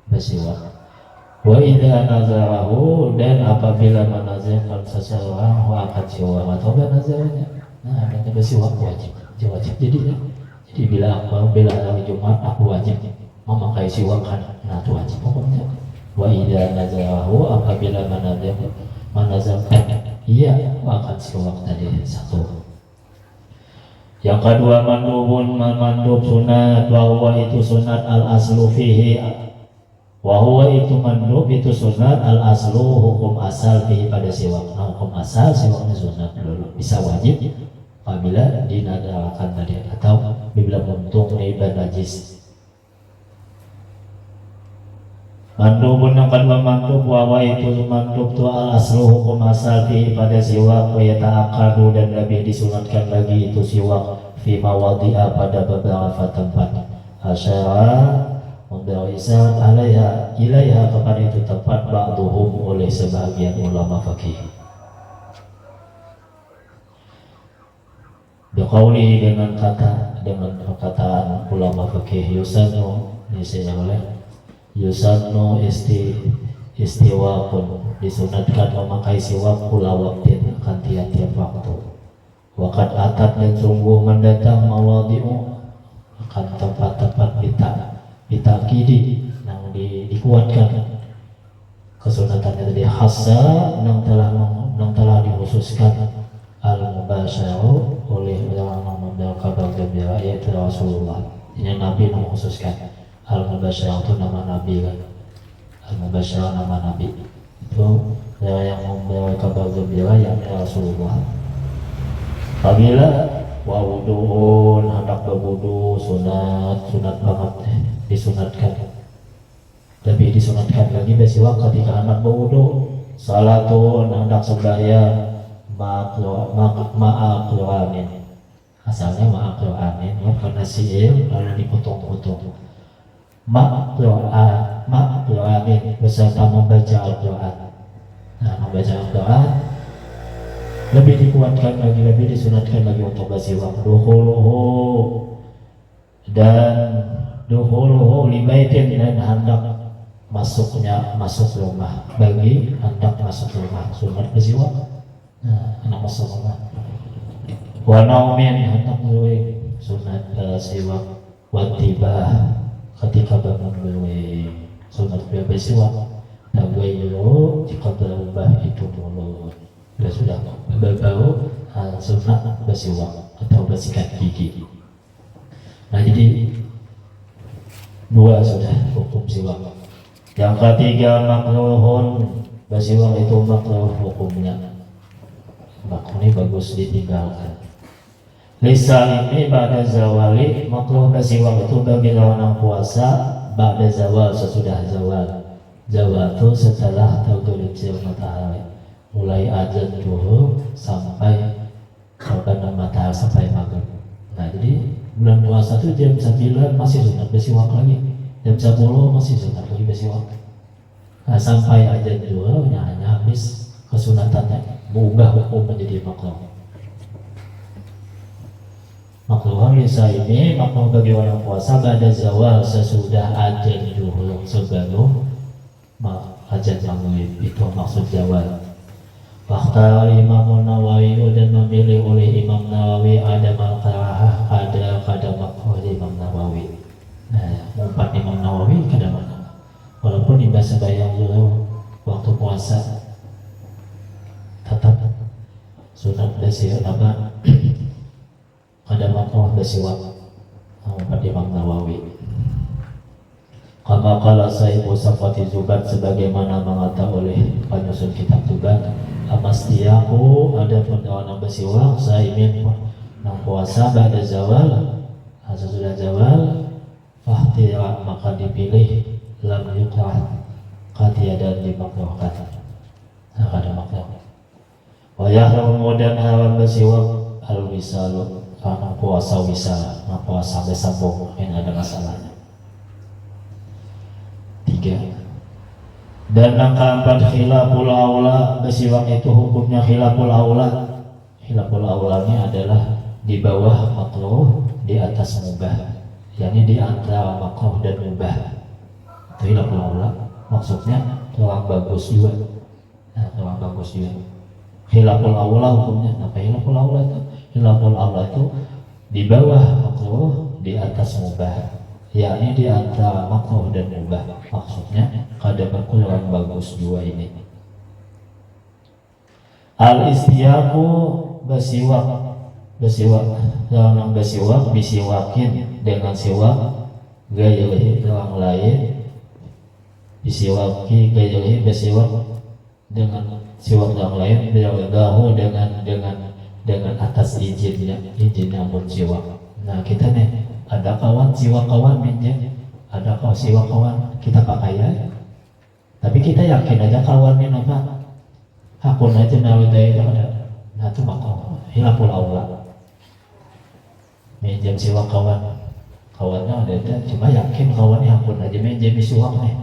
bersiwak. Wa idza nazarahu, dan apabila menazarkan seseorang akan siwak atau nazarnya, nah ada bersiwak wajib jadi bila hari Jumat aku wajib memakai siwak kan, nah itu wajib pokoknya. Wa idza nazarahu, apabila menazarkan iya akan siwak tadi satu. Yang kedua mandub sunat, bahwa itu sunat al aslu fihi, wahwa itu mandub itu sunat al aslu, hukum asal fihi pada siwak. Nah, hukum asal siwaknya sunat dulu, bisa wajib apabila dinadalkan tadi atau bila untung riba najis. Mandubun yang kedua mandub, wahwa itu mandub tu al aslu, hukum asal fihi pada siwak, wa yata'aqqadu, dan lebih disunatkan lagi itu siwak fi mawadi'a, pada beberapa tempat. Asyara memberi isyarat ilaiha kepada itu tempat, ba'duhum oleh sebahagian ulama fikih. Biqauli, dengan perkataan ulama fikih, yusannu, disini oleh yusannu istiwakun, disunatkan memakai siwak kula waktin, akan tiap-tiap waktu. Waqad atat, dan sungguh mendatang mawadi'u, akan tempat-tempat bitakidi yang dikuatkan kesunatannya tadi hasa yang telah dikhususkan al-mubasyaru oleh orang yang membawa kabar gembira yaitu Rasulullah. Ini Nabi yang mengkhususkan al-mubasyaru itu nama Nabi kan. Al-mubasyaru nama Nabi itu yang membawa kabar gembira yaitu Rasulullah. Apabila wudhuun hendak berwudu sunat banget disunatkan. Tapi disunatkan lagi besiwa ketika anak berwudu, salatun hendak sembahyang ma'aqlu'amin. Asalnya ma'aqlu'amin ya karena siil lalu dipotong-potong. Ma'aqlu'amin beserta membaca Al-Quran. Nah, membaca Al-Quran lebih dikuatkan lagi, lebih disunatkan lagi untuk besiwa dukhuluhu libaitin dan hendak masuk rumah bagi hendak masuk rumah sunat bersiwak. Nah, hendak masuk rumah wa naumin hendak berwik sunat bersiwak wa tibah ketika bangun berwik sunat bersiwak tawayu jika berubah itu mulut sudah berbau sunat bersiwak atau bersikat gigi. Nah jadi dua sudah hukum siwak. Yang ketiga makruhun, bersiwak itu makruh hukumnya. Makruh ini bagus ditinggalkan. Lisan ini pada zawali makruh bersiwak itu bagi orang puasa pada zawal sesudah zawal. Zawal itu setelah tergelincir matahari, mulai azan zuhur sampai terbenam matahari sampai maghrib. Nah jadi bulan puasa itu jam 9 masih sunat bersiwak lagi. Jam 10 masih sunat lagi bersiwak. Nah, sampai azan zuhur hanya habis kesunatannya, mengubah hukum menjadi makruh. Makruh lisa ini makruh bagi orang puasa pada zawal sesudah azan zuhur sebelum azan maghrib, itu maksud zawal. Fakta Imam Nawawi dan memilih oleh Imam Nawawi ada makrahah, ada makruh Imam Nawawi. Nah, empat Imam Nawawi kada mana? Walaupun dibahas bayang dulu waktu puasa, tetap sunat bersiwak apa? Kada makruh bersiwak. Empat Imam Nawawi. Kama qala Sahibu Safati Zubat sebagaimana mengata oleh penyusun kitab Zubat. Amastiyaku ada pendawana bersiwak saimin nang puasa pada zawal sesudah zawal fahtira maka dipilih lam yukrah katiadan dimakruhkan. Nah, kada makruh. Wa yahrumu dan haram bersiwak al-wisalu karena puasa wisal, nah puasa bersambung ini ada masalahnya. 3. Dan yang keempat khilaful aula bersiwak itu hukumnya khilaful aula. Khilaful aulanya adalah di bawah makruh, di atas mubah. yakni di antara makruh dan mubah. Itu khilaful aula. Maksudnya kurang bagus juga. Nah, kurang bagus juga. Khilaful aula hukumnya apa? Khilaful aula itu? Khilaful aula itu di bawah makruh, di atas mubah. Yakni di antara makruh dan mubah. Maksudnya kada kurang bagus dua ini. Al-istiyaku bersiwak dalam bersiwak bisiwakin dengan siwak gairi orang lain, bisiwaki gairi bersiwak dengan siwak yang lain, bergahu dengan atas izin namun siwak. Nah kita nih ada kawan siwak kawan minjem, ada kawan siwak kawan kita pakai ya, tapi kita yakin aja kawannya apa? Hakun aja nawidai itu ada. Nah itu makruh, khilaful aula. Minjem siwak kawannya ada, cuma yakin kawannya hakun aja minjem siwak nih.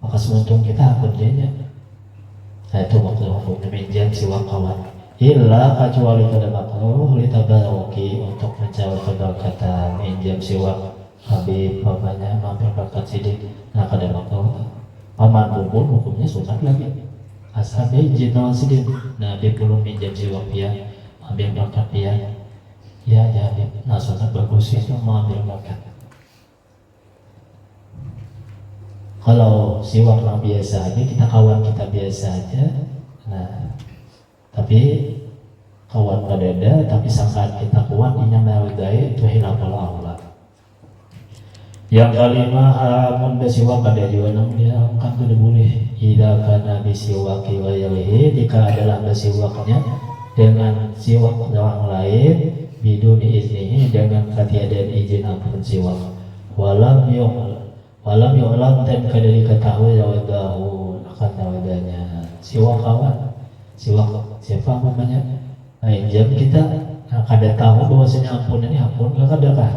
Maka seuntung kita hakun aja. Nah itu makruh hukumnya minjem siwak kawan. Illa kecuali pada makruh litabaruki untuk mencari keberkatan, minjem siwak Habib bapaknya mampir berkat sidik. Nah kada makruh. Paman bubur hukumnya sunat lagi. Asal izin nawan sidin. Nah dia belum minjam siwak dia, ambil berkat dia. Ya Habib, nah sunat bagus itu mau ambil berkat. Kalau siwak yang biasa aja, kita kawan kita biasa aja. Nah, tapi kawan kadada, tapi sangkaan kita kuat inya mewedai itu hilafal aula. Yang kelima, haramun besiwak kada juga nang dia angkat tidak boleh. Ida kana bisiwaki wayawihi, jika adalah besiwaknya dengan siwak orang lain, biduni iznihi, dengan ketiadaan izin ampun siwak. Walam yu'lam dan kada diketahui wadahu akan wadahnya siwak kawan, siwak siapa namanya? Nah, jam kita kada tahu bahwasanya ampun ini ampun kada kah?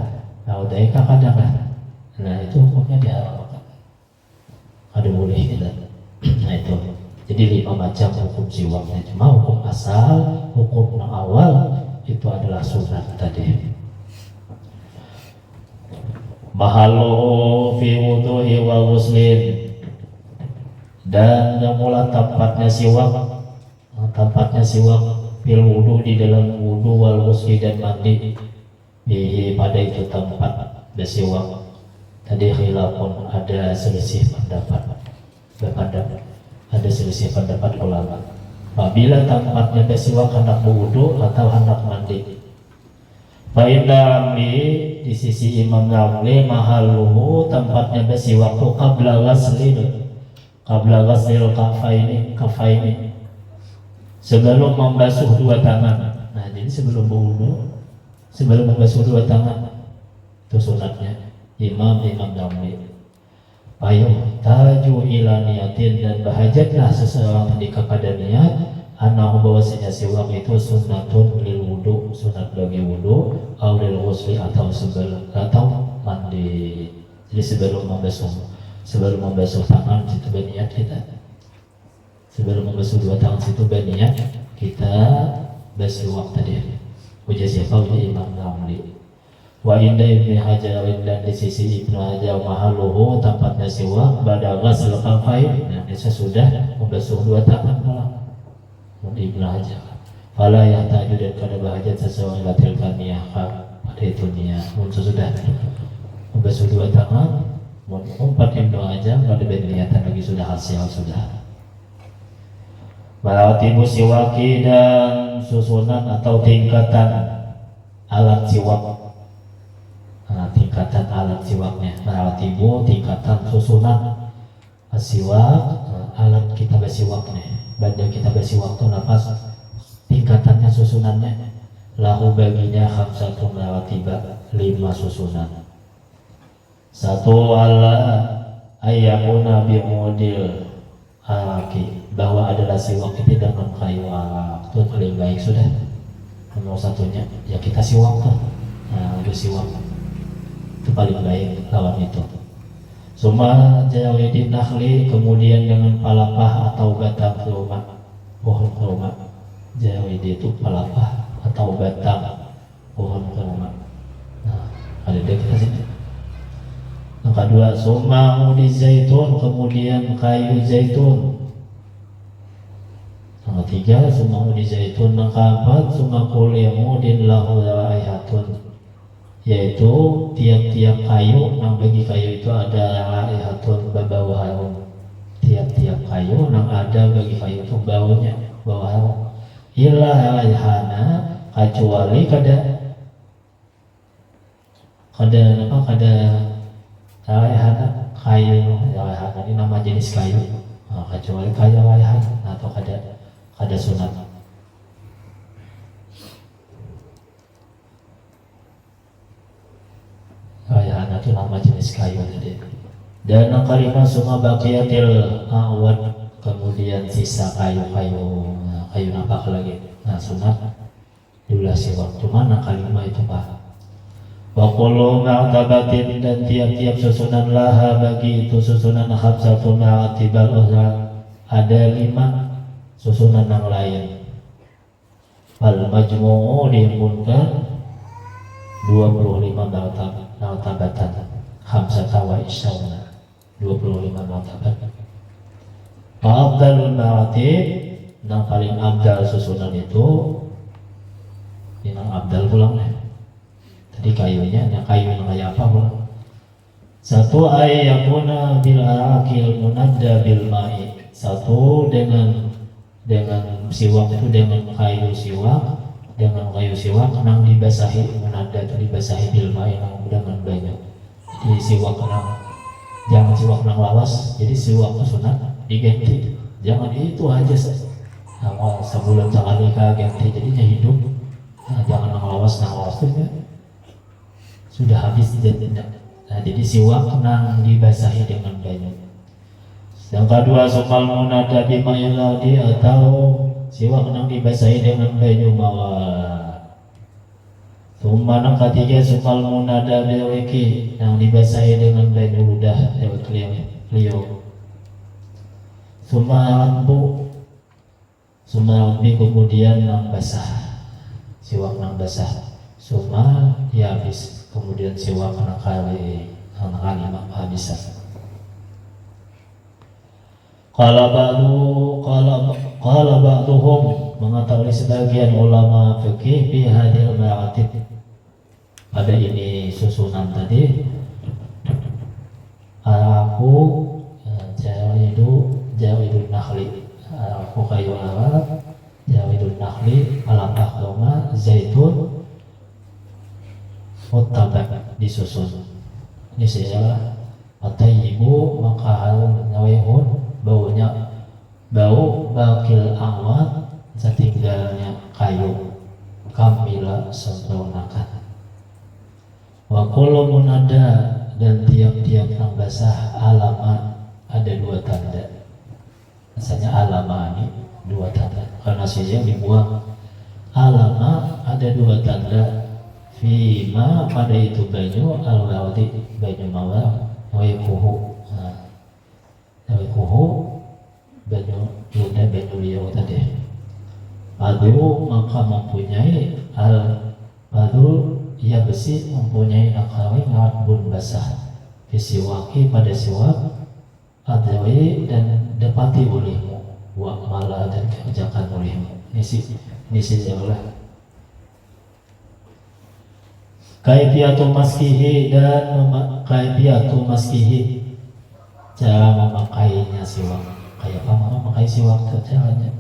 Nah, wadai kada kah? Nah, itu hukumnya diharamkan. Kada boleh kita. Nah, itu. Jadi 5 macam hukum siwaknya. Cuma hukum asal, hukum yang awal itu adalah sunat tadi. Mahalluhu fi wudu'i wa ghuslin, dan yang mula tempatnya siwak fil wudu, di dalam wudu, wal ghusli, dan mandi, bihi, pada itu tempat bersiwak. Tadi khilafun, ada selisih pendapat, ada selisih pendapat ulama. Apabila tempatnya bersiwak hendak berwudu atau hendak mandi. Fa'inda amli, di sisi Imam Nawawi, mahalluhu, tempatnya bersiwak qabla ghaslil kafaini, sebelum membasuh 2 tangan. Nah, jadi sebelum berwudu, sebelum membasuh 2 tangan, itu sunatnya Imam Nawawi. Payung taju ila niyatin, dan bahajatlah seseorang tadi kepada niat, anahu bahwasanya siwak itu sunnatun lil wudu, sunat bagi wudu, au lil ghusli, atau mandi. Jadi sebelum membasuh tangan situ berniat kita. Sebelum membasuh 2 tangan situ berniat kita bersiwak tadi. Ujar siapa? Ujar Imam Nawawi. Wa inda Ibnu Hajar, dan di sisi Ibnu Hajar, mahalluhu, tempatnya siwak pada ghasl kafain. Nah, sudah membasuh 2 tangan malah. Ibnu Hajar. Fala yahtaju, dan kada bahajat sesuai latil kaniyah, pada itu niat. Sudah membasuh 2 tangan, umpat Ibnu Hajar kada berniatan lagi, sudah hasil sudah. Maratibu siwaki, dan susunan atau tingkatan alat siwak. Nah, tingkatan alat siwaknya. Maratibu, tingkatan susunan siwak, alat kita bersiwaknya. Benda kita bersiwak itu nafas, tingkatannya, susunannya. Lahu baginya khamsatun maratiba, 5 susunan. 1 ala ayyakuna bimudil araki, bahwa adalah siwak itu dengan kayu arak. Itu paling baik sudah. Nomor 1-nya ya kita siwak tuh. Nah, udah siwak itu paling baik lawan itu. Suma jawidin nakhli, kemudian dengan palapah atau batang kurma, pohon kurma. Jawidi itu palapah atau batang pohon kurma. Nah, ada kita sini. Yang kedua, suma udi zaitun, kemudian kayu zaitun. Yang ketiga, suma udi zaitun. Yang keempat, suma kulimudin lahu raihatun, yaitu tiap-tiap kayu, nang bagi kayu itu ada raihatun, berbau harum. Tiap-tiap kayu nang ada bagi kayu itu baunya, bau harum. Illa raihana, kecuali kada raihana kayu. Raihana ini nama jenis kayu. Nah, kecuali kayu raihana atau kada sunat. Raihana itu nama jenis kayu tadi. Dan yang kelima, suma baqiyatil awad, kemudian sisa kayu-kayu. Nah, kayu nampak lagi. Nah, sunat diulah siwak. Cuma yang kelima itu Pak. Wa kullu ma'tabatin, dan tiap-tiap susunan laha bagi itu susunan khamsatun ma'atibal ukhra, ada 5 susunan yang lain. Fal majmu'u dihimpunkan 25 martabatan, khamsata wa isyawna, 25 martabatan. Fa'abdalul maratib, yang paling abdal susunan itu, ini yang abdal pulang. Tadi kayunya, yang kayu yang kayak apa pulang? Satu ayakuna bil akil munadda bil ma'i. Satu dengan siwak itu dengan kayu siwak nang dibasahi munadda itu dibasahi bil ma'i nang dengan banyak. Jadi siwak nang jangan siwak nang lawas. Jadi siwak sunat diganti. Jangan itu aja sama sebulan sekali ganti jadinya hidup. Nah, jangan nang lawas itu ya. Sudah habis jadinya. Nah, jadi siwak nang dibasahi dengan banyak. Yang kedua sumal munada bima yuladi atau siwak nang dibasahi dengan banyu mawar. Yang ketiga sumal munada bilwiki yang dibasahi dengan banyu ludah lewat liu. Sumalbu kemudian nang basah. Siwak nang basah. Suma ya habis. Kemudian siwak nang kali habis. Qala ba'duhum mengetahui sebagian ulama fikih fi hadil ma'atid. Pada ini susunan tadi aku jawidun nakhli. Aku kayu Arab jawidun nakhli alapah doma zaitun mutabak disusun. Ini saya atayyibu maka harun nawihun bau bakil awat setinggalnya kayu kamila sempurnakan. Wa kullu munada dan tiap-tiap yang basah alamat ada dua tanda. Misalnya alama ini dua tanda karena sisi yang dibuang. Alama ada dua tanda. Fima pada itu banyu al-wadi banyu mawar waikuhu banyu ludah banyu liau tadi. Padu maka mempunyai padu ia besi mempunyai nakawi ngawat bun basah fisiwaki pada siwak adwi dan dapati olehmu wa mala dan kerjakan olehmu. Ini sejalah kaifiyatu maskihi dan kaifiyatu maskihi cara memakainya siwak. Kayak apa memakai siwak caranya?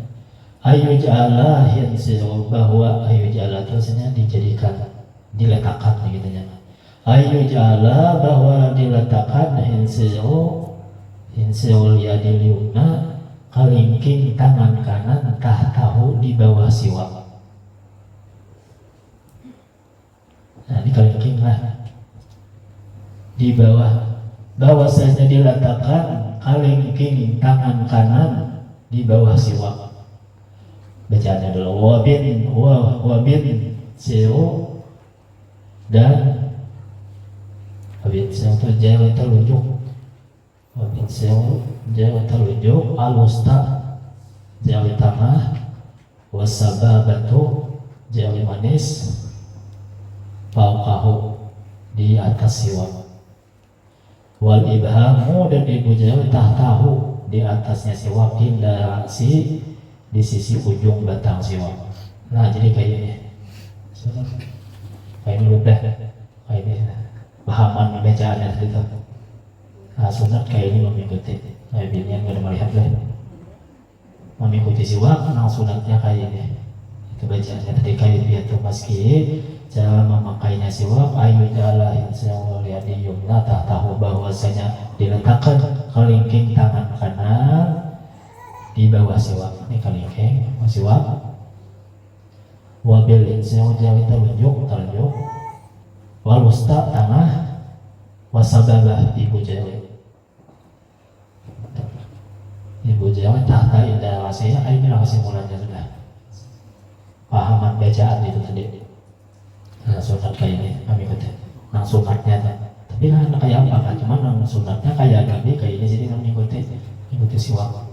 Ayu ja'ala hinsiru bahwa ayu ja'ala terusnya dijadikan diletakkan begitunya. Ayu ja'ala bahwa diletakkan hinsiru yadil yumna kalingking tangan kanan tahtahu di bawah siwak. Nah, ini kalingking lah di bawah, bahwasanya diletakkan kalingking tangan kanan di bawah siwak. Bacaannya adalah wabin siru dan wabin siru itu jauh telunjuk, wabin siru jauh telunjuk, alusta jauh tengah, wasababatu jauh manis, fauqahu di atas siwak, wal ibhamu dan ibu jauh tahtahu di atasnya siwak, indah di sisi ujung batang siwak. Nah, jadi kayak ini udah kayak ini pahaman bacaannya gitu. Nah, sunat kayak ini mengikuti. Nah, binian gak ada melihat lah mengikuti siwak. Nah, sunatnya kayak ini itu bacaannya tadi kayak biatu maski. Cara memakainya siwak ayu jala insyaallah liadi yumna tahu bahwasanya diletakkan kelingking tangan kanan di bawah siwak. Ini kalingking siwak. Wabil insyaallah jawi telunjuk wal wusta tengah, wasababah ibu jawi tahta indah rasanya. Ini lah kesimpulannya sudah pahaman bacaan itu tadi. Nah, sunat kayak ini kami ikutin. Nah, sunatnya tapi kan kayak apa kan? Cuman nang sunatnya kayak Nabi kayak ini, jadi kami ikuti siwak.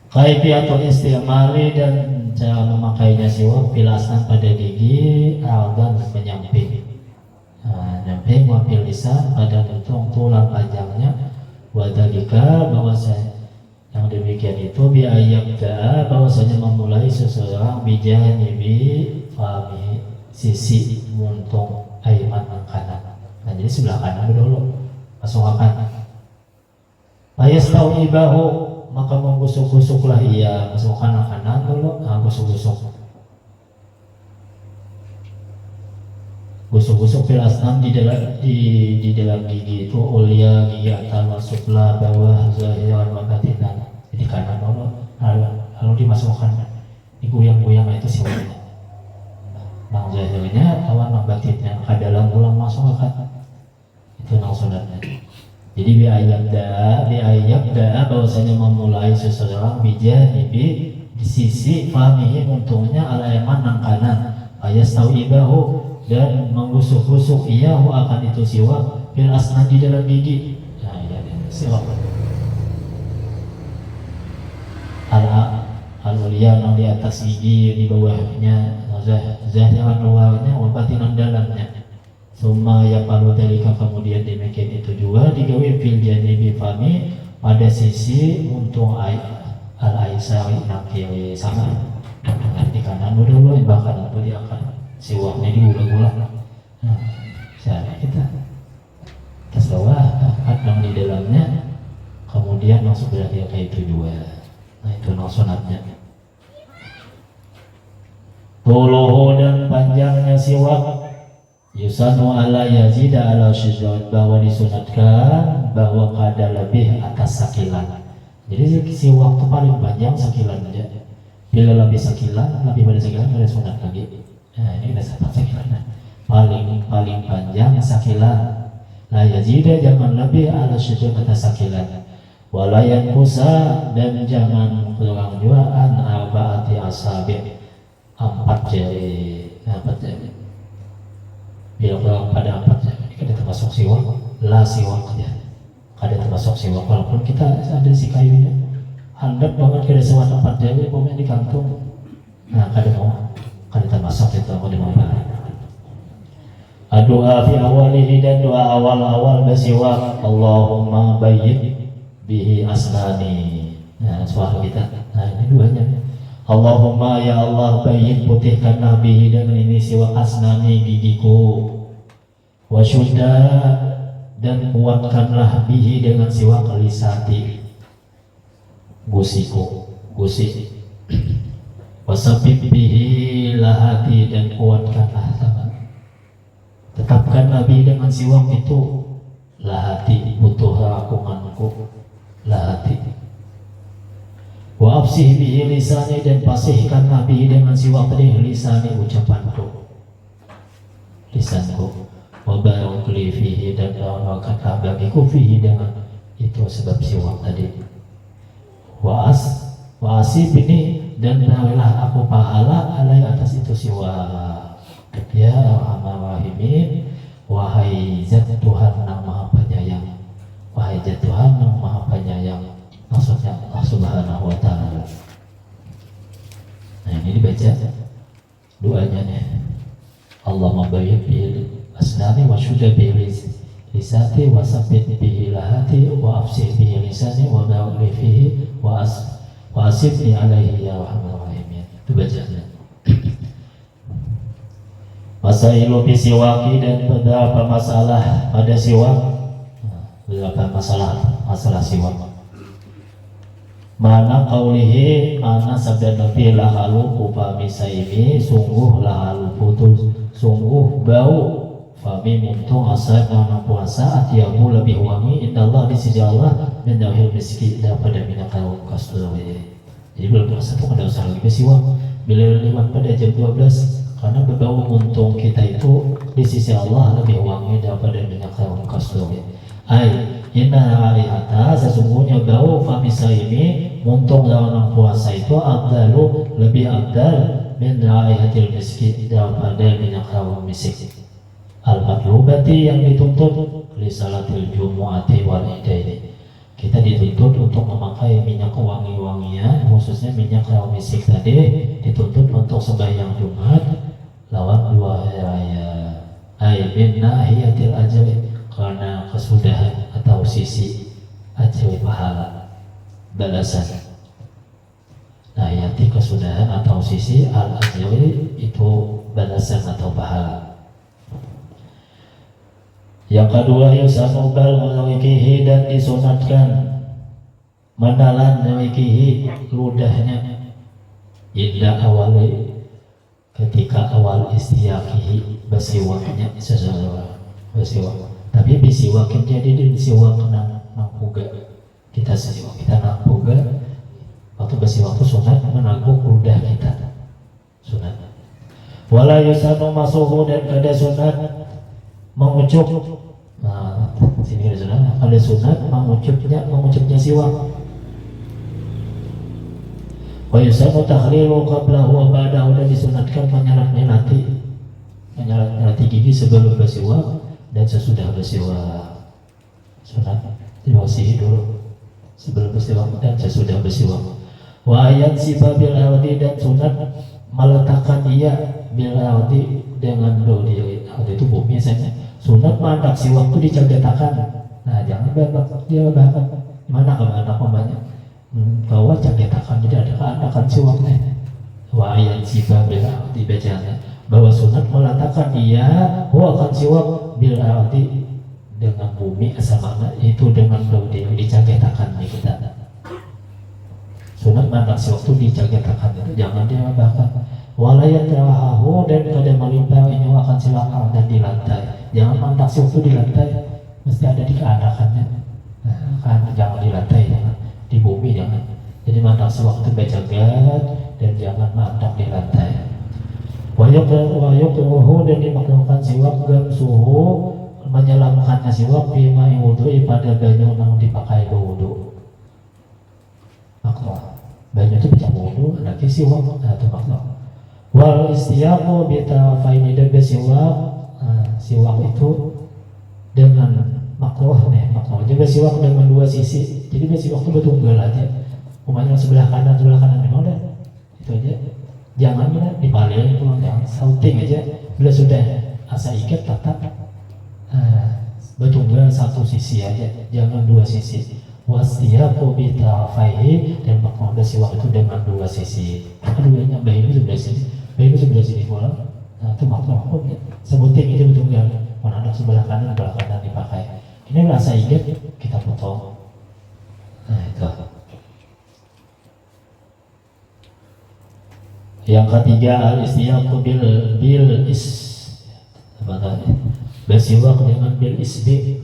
Kaifiyatu istimali dan cara memakainya siwak filasan pada gigi, aldan menyamping. Nah, nyamping wafil lisan pada tulang panjangnya, wadalika bahwasanya yang demikian itu biayabda bahwasanya memulai seseorang bijanibi fami sisi muntung aiman kanan. Nah, jadi sebelah kanan dulu masukkan. Ayas tahu ibahu, maka menggusuk-gusuklah ia, masukkan kanan dulu, gusuk-gusuk. Gusuk-gusuk fil asnam di dalam gigi itu ulia, gigi atas, sufla, bawah, zahir, batinan. Jadi kanan dulu, lalu dimasukkan, digoyang-goyang itu siwaknya. Nang zahirnya, awan nang batinnya, ke dalam ulang masukkan. Itu nang sunatnya. Jadi biayabda bahwasanya memulai seseorang bijanibi di sisi fahmihi untungnya ala-yaman nang kanan. Ayas tahu ibahu dan menggusuk-gusuk iyahu akan itu siwak fil asnan di dalam gigi. Nah, ini siwak. Al-uliya yang di atas gigi, di bawahnya zahiran luarnya wa batinan dalamnya. Summa yapalu dalika, kemudian demikian itu juga digawe fil janibi fami pada sisi untung al-aisari nang kiri sama. Di kanan dulu bahkan itu dia akan siwaknya diulang-ulang. Nah, cara kita atas bawah yang di dalamnya, kemudian masuk dari kayak itu juga. Nah, itu sunatnya. Tuluhu dan panjangnya siwak yusanu ala yazida ala syiddat, bahwa disunatkan bahwa kada lebih atas sakilan. Jadi siwak itu paling panjang sakilan aja. Bila lebih sakilan, lebih pada sakilan ada sunat lagi. Nah, ini ada sakilan. Paling panjang sakilan. La yazida, jangan lebih ala syiddat atas sakilan. Walayan kusa, dan jangan kurang juga an arba'ati asabi', 4 jari. Bila kurang pada 4 jari, ini kada termasuk siwak, la siwak ya. Kada termasuk siwak, walaupun kita ada si kayunya. Handap banget kada sewat 4 jari, pokoknya di kantung. Nah, kada termasuk itu, aku dimana. Doa fi awalihi, dan doa awal-awal bersiwak. Allahumma bayyid bihi asnani. Nah, suara kita. Nah, ini duanya. Allahumma ya Allah, bayyin putihkan nabihi dengan ini siwak asnani gigiku. Wa syudda, dan kuatkanlah bihi dengan siwak lisati gusiku, gusi. Wasabib bihi lahati, dan kuatkanlah tangan. Tetapkan nabi dengan siwak itu lahati, butuh rakunganku, lahati. Wa absih bihi lisani, dan pasihkan nabi dengan siwak tadi lisani, ucapanku, lisanku. Wa barik li fihi, dan barakatlah bagiku fihi dengan itu sebab siwak tadi. Wa asib ini, dan berilah aku pahala alai atas itu siwak. Ya Arhamar Rahimin, wahai zat Tuhan yang maha penyayang, wahai zat Tuhan yang maha penyayang, maksudnya Allah Subhanahu wa Ta'ala. Nah, ini dibaca doanya nih. Allah mabayyid bil asnani wa syudda bil lisati wa sabbit bihi lahati wa afsih bihi lisani wa barik fihi wa asibni alaihi ya Arhamar Rahimin. Itu bacanya. Masailu fi siwaki, dan beberapa masalah pada siwak. Beberapa masalah siwak. Mana qaulihi, mana sabda Nabi lahalu upami saimi, sungguh lahalu putus, sungguh bau fami muntung asal mana puasa atiyamu lebih wangi indallah di sisi Allah min dawhil miski, daripada minyak kaum kasturi. Jadi belum puasa itu kada usah lagi siwak. Bila lewat pada jam 12, karena berbau muntung kita itu di sisi Allah lebih wangi daripada minyak kaum kasturi. Inna raihata, sesungguhnya bau famisa ini muntung dalam puasa itu abdalu, lebih abdal min raihatil miski, daripada minyak kaum misik. Al-matlubati, yang dituntut li salatil jumu'ati wal idaini. Kita dituntut untuk memakai minyak wangi-wangian, khususnya minyak kaum misik tadi dituntut untuk sembahyang Jumat lawan 2 hari raya. Min nahiyatil ajri, karena kesudahan atau sisi ajri pahala balasan. Nahiyati kesudahan atau sisi al-ajri itu balasan atau pahala. Yang kedua yusanu bal wikihi, dan disunatkan menalan wikihi ludahnya indah awali ketika awal istiyakihi basiwaknya sesuatu basiwak. Tapi bisiwakin jadi bisiwak nangkuga kita sesiwak kita nangkuga waktu basiwak itu sunat menangkuk ludah kita sunat. Wala yusanu masuhu, dan kada sunat mengucup. Nah, sini ada sunat, ada sunat mengucupnya siwak. Wa yusanu takhlilu qablahu wa ba'dahu, dan disunatkan menyalat-nyalati gigi sebelum bersiwak dan sesudah bersiwak. Sunat diwasihi dulu sebelum bersiwak dan sesudah bersiwak. Wa ayat sibabil ardi, dan sunat meletakkan ia bil ardi dengan doli. Ardi itu bumi saja. Sunat mandak siwak itu dicegetakan. Nah, jangan dia bakar. Mana anak mamanya? Bahwa cegetakan, jadi ada akan siwaknya. Wa ayat sibabil ardi, bacanya bahwa sunat meletakkan ia akan siwak bil ardi dengan bumi asamana, itu dengan doli dicegetakan kita. Sunat mandak siwak itu dicegetakan, itu jangan dia bakar. Walayat rahahu, dan kada melimpah ini akan siwak dan di lantai. Jangan mandak siwak itu di lantai, mesti ada di keanakannya. Nah, kan jangan di lantai, jangan di bumi, jangan. Jadi mandak siwak itu bejagat dan jangan mandak di lantai. Wayukuhu, dan dimaklukan siwak gam suhu menyelamkannya siwak bima wudu'i pada banyu yang dipakai wudu. Makna banyu itu pecah wudu, ada siwak atau makna. Wal istiyaku bitafaini, dan bersiwak siwak itu dengan makruh nih, makruh juga siwak dengan dua sisi. Jadi bersiwak itu bertunggal aja, umumnya sebelah kanan memang udah itu aja. Jangan dibalik, jangan sauting aja. Bila sudah asa ikat tetap bertunggal satu sisi aja, jangan dua sisi. Wastiyaku bitafaihi, dan makruh bersiwak itu dengan dua sisi. Keduanya baik itu sebelah sini, baik itu sebelah sini pula. Nah, itu makruh sebuting itu bertunggal. Mana ada sebelah kanan dipakai. Ini rasa ikat kita potong. Nah, itu. Yang ketiga al-istiyaku bil bersiwak dengan bil isbi.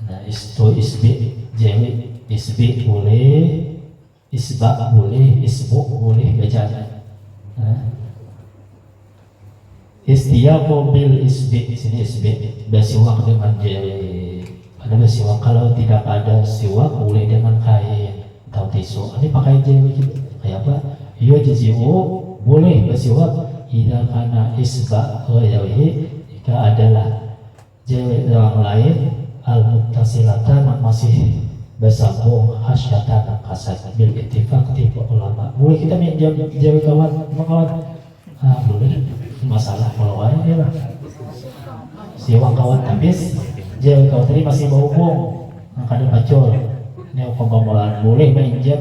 Nah, itu isbi jadi isbi boleh, isba boleh, isbu boleh bacanya. Nah, istiyaku bil isbi, sini isbi bersiwak dengan jari. Pada bersiwak kalau tidak ada siwak boleh dengan kain atau tisu. Ini pakai jari kayak apa? Yo jiziu boleh bersiwak jika karena isba ghairihi, jika adalah jari orang lain al-muttasilatan masih bersambung hasyatan kasat bil ittifaq tipe ulama. Boleh kita minjam jari kawan boleh, masalah kalau ini lah siwak kawan habis jari kawan tadi masih berhubung kada pacul ini hukum pemulahan boleh minjam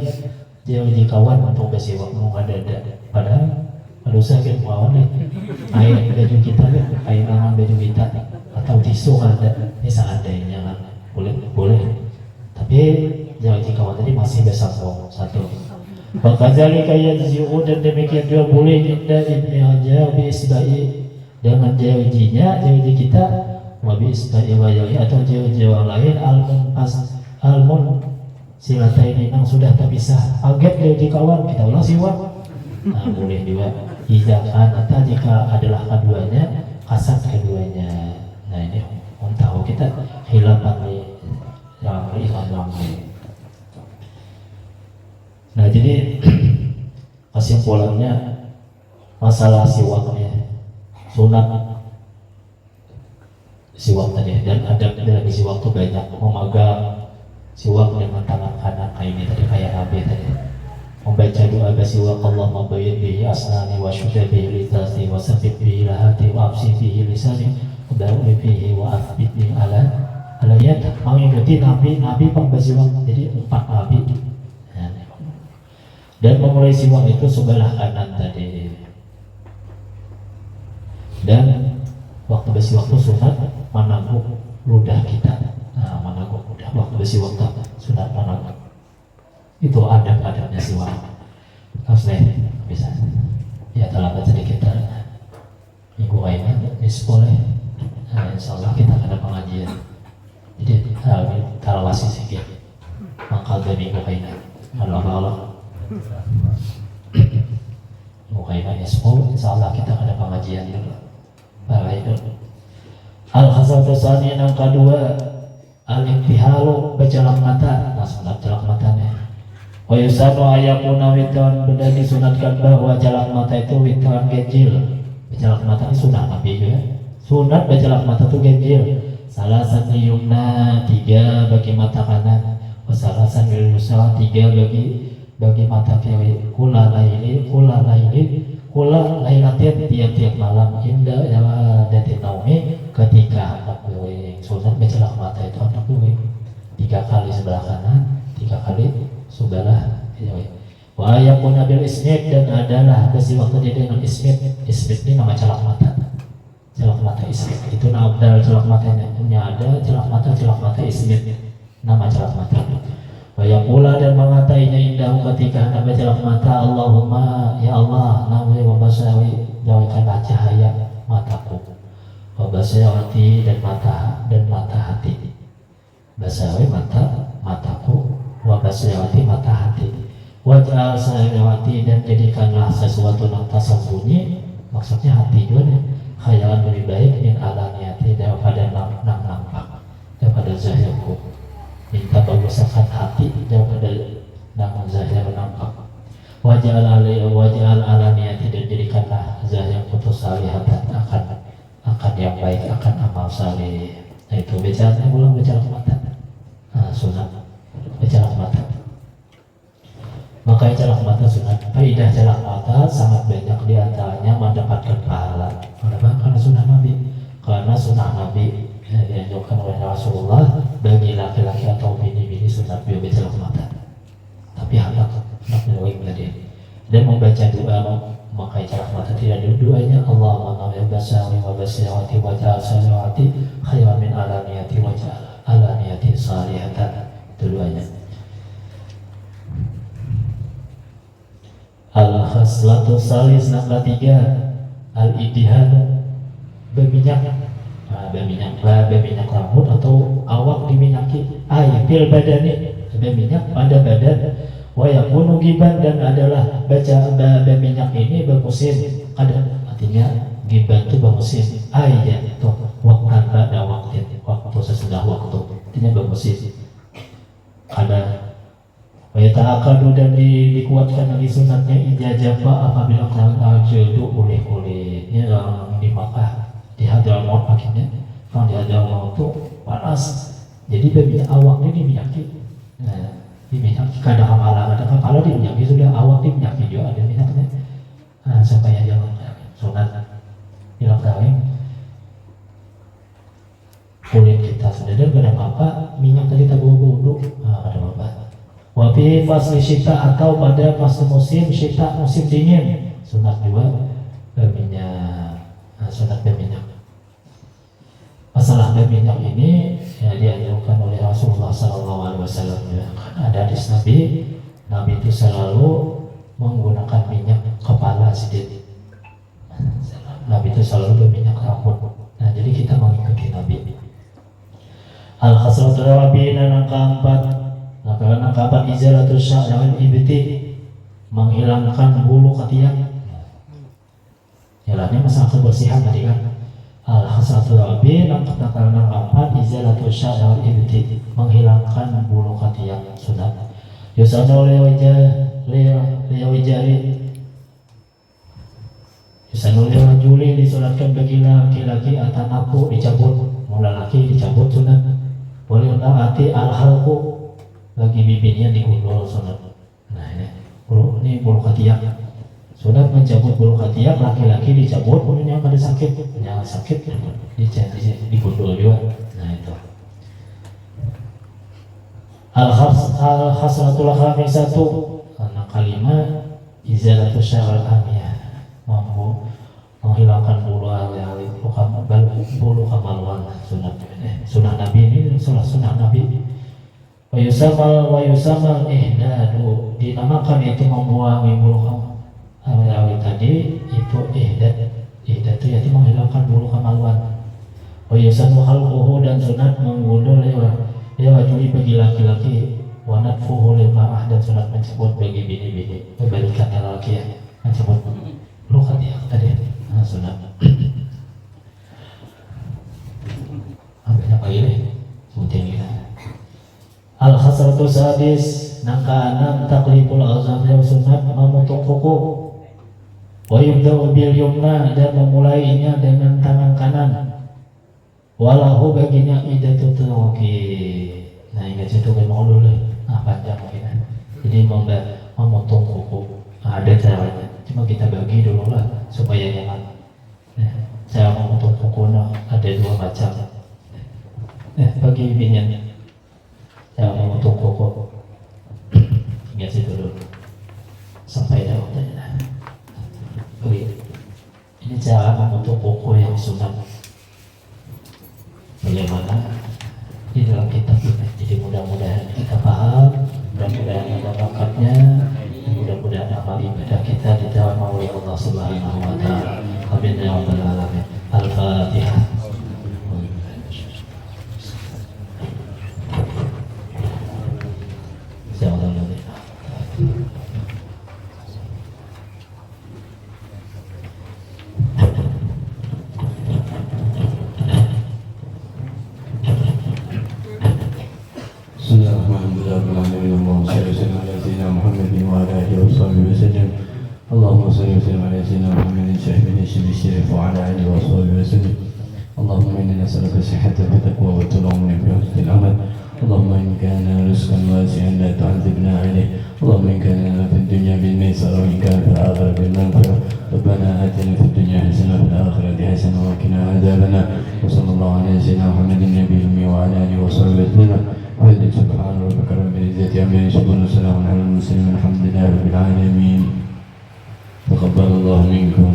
jari kawan untuk bersiwak mau ada padahal dosa kan kawan deh air baju kita kan air tangan baju kita atau tisu ada ini seandainya kan boleh tapi jangan kawan tadi masih bersambung satu. Bakazalika yajzi'u, dan demikian juga boleh inda ibni hajar bi isba'i dengan jaujinya jauji kita wa bi isba'i wa ya'i, atau jauji orang lain almun silataini yang sudah terpisah aget jauji kawan kita ulang siwak. Nah, boleh juga jika adalah keduanya kasat keduanya. Nah, ini tahu kita hilafan yang ikhwan. Nah, jadi kesimpulannya masalah siwaknya sunat siwak tadi, dan ada dalam siwak itu banyak memegang siwak dengan tangan kanan kayak ini tadi, kayak Nabi tadi membaca doa bersiwak Allahumma bayyid bihi asnani wa syudda bihi litasi wa sabit bihi lahati wa absi bihi lisani wa ba'u bihi wa athbit bihi ala yad. Mengikuti Nabi pembasiwak, jadi 4 Nabi. Dan memulai siwak itu sebelah kanan tadi. Dan waktu bersiwak itu sunat menangguh ludah kita. Nah, meneguk ludah waktu besi waktu sunat meneguk. Itu adab-adabnya siwak. Harus bisa. Ya terlambat sedikit minggu lainnya boleh. Nah, insya Allah kita ada pengajian. Jadi kalau masih sedikit maka dua minggu lainnya. Allah Mukaimah Ispo, insya Allah kita ada pengajian dulu. Baik. Al-Khasal Tosani yang kedua, Al-Iktihalu berjalan mata. Nah, sunat jalan matanya. Wa yusanu ayakuna witran, benda disunatkan bahwa jalan mata itu witran ganjil. Berjalan mata itu sunat Nabi juga. Sunat berjalan mata itu ganjil. Salah satu yumna, 3 bagi mata kanan. Wasalasan yusra, 3 bagi mata kiri. Kula lailatin, tiap-tiap malam. Indah ya datin naumi, ketika anak buing. Sunat berjalan mata itu anak buing 3 kali sebelah kanan, 3 kali sebelah kiri. Wa yakuna bil ismit, dan adalah besi waktu dia dengan ismit. Ismit ini nama celak mata. Celak mata ismit itu nama abdal celak matanya. Ada celak mata ismit, nama celak mata. Wa pula dan mengatainya indah ketika hendak celak mata, Allahumma ya Allah, nawi wa basawi, jauhkanlah cahaya mataku. Wa basawati, dan mata hati. Basawi mataku, wa basawati mata hati. Waj'al sayawati, dan jadikanlah sesuatu yang tersembunyi, maksudnya hati juga nih. Khayalan lebih baik min alaniyati, daripada nampak, daripada zahirku. Minta bagusakan hati daripada nama zahir nampak. Waj'al alaniyati, dan jadikanlah zahir putus salihatan, akan yang baik, akan amal saleh. Nah itu bicaranya ulang bicara mata. Nah, sunat bicara mata. Maka jalan mata sunat. Faidah jalan mata sangat banyak, diantaranya mendapatkan pahala. Karena sunnah Nabi. Karena sunnah Nabi dianjurkan oleh Rasulullah bagi laki-laki atau bini-bini sunat biar jalan mata. Tapi anak melalui tadi dan membaca doa memakai jalan mata tidak ada doanya. Allahumma ya basari wa basirati wa ja'alati khairan min alaniyati wa ja'alaniyati salihatan. Itu doanya. Al-khaslatu salis nombor 3, al-iddihan, berminyak. Berminyak rambut atau awak diminyaki. Fil badani, berminyak pada badan. Wa yakunu giban, dan adalah berminyak ini bermusim. Artinya giban itu bermusim. Itu waktu pada waktu sesudah waktu. Artinya bermusim. Ada ta'akadu, dan dikuatkan lagi sunatnya ijajafa apabila kalian jadu oleh kulitnya yang di Makkah di Hadramaut akhirnya. Kalau di Hadramaut itu panas, jadi berminyak awaknya diminyaki. Nah, diminyaki kadang kala kalau diminyaki sudah awak diminyaki juga ada minyaknya. Nah, supaya jangan sunat bilang kawin kulit kita sudah ada apa minyak tadi tak bau-bau. Nah, ada apa? Wafi fasli syita, atau pada fase musim syita, musim dingin, sunat juga berminyak. Sunat berminyak. Masalah berminyak ini ya dianjurkan oleh Rasulullah SAW. Ada hadis Nabi itu selalu menggunakan minyak kepala sedikit. Nabi itu selalu berminyak rambut. Nah, jadi kita mengikuti Nabi. Al-Khaslatul Rabbina angka 4. Karena kapan izalatul sya'ran ibti, menghilangkan bulu ketiak. Hilangnya masalah kebersihan tadi kan. Al-khaslatul rabbi karena kapan izalatul sya'ran ibti, menghilangkan bulu ketiak sunat. Yusanu Yusanu lewajuli, disunatkan bagi laki-laki atanaku dicabut, mula laki dicabut sunat. Boleh taati al-halqu, bagi bibirnya digundul sunat. Nah ini bulu ketiak. Sunat mencabut bulu ketiak, laki-laki dicabut, kemudian pada sakit, jangan sakit, digundul juga. Nah itu. Al-khaslatul khamisatu, karena kalimat izalatul sya'ral amiyah, mampu menghilangkan bulu alih-alih bulu kamaluan. sunnah Nabi ini sunnah Nabi. Wa yusamal ihdadu, dinamakan itu membuangi bulu awal tadi itu ihdad itu yaitu menghilangkan bulu kemaluan. Wa yusanu khalquhu, dan sunat menggundul wajuli bagi laki-laki, wa natfuhu lil-mar'ah, dan sunat mencabut bagi bini-bini, kebalikannya laki ya mencabut lukat ya tadi sunat. Apa ini sebutin kita al-khasratu sadis, nangka 6 takliful azam, yang sunat memutuk kuku. Wa yubda'u bil yumna, dan memulainya dengan tangan kanan. Walahu baginya idatu tawaki. Nah ingat situ kan mau dulu panjang mungkin. Jadi memotong kuku ada caranya, cuma kita bagi dulu lah supaya nyaman. Saya memotong kuku ada 2 macam. Bagi binian saya memotong kuku. Ingat situ dulu sampai dah waktunya. Ini cara memotong kuku yang sunat. Bagaimana di dalam kitab ini. Jadi mudah-mudahan kita paham, mudah-mudahan ada bakatnya, mudah-mudahan amal ibadah kita diterima oleh Allah Subhanahu wa taala. Amin ya rabbal alamin. Al-Fatihah. اللهم صل وسلم على سيدنا محمد صاحب الشريف وعلى اله وصحبه وسلم. اللهم انا نسالك الصحه والتقوى والطول من حسن العمل. اللهم ان كان رزقا واسعا لا تعذبنا عليه. اللهم ان كان في الدنيا بالميسر وان كان في الاخره بالمغفره. ربنا اتنا في الدنيا حسنه وفي الاخره حسنه وقنا عذاب النار. وصلى الله على سيدنا محمد النبي الامي وعلى اله وصحبه وسلم. سبحان ربك رب العزه عما يصفون وسلام على المرسلين والحمد لله رب العالمين. تقبل الله منكم.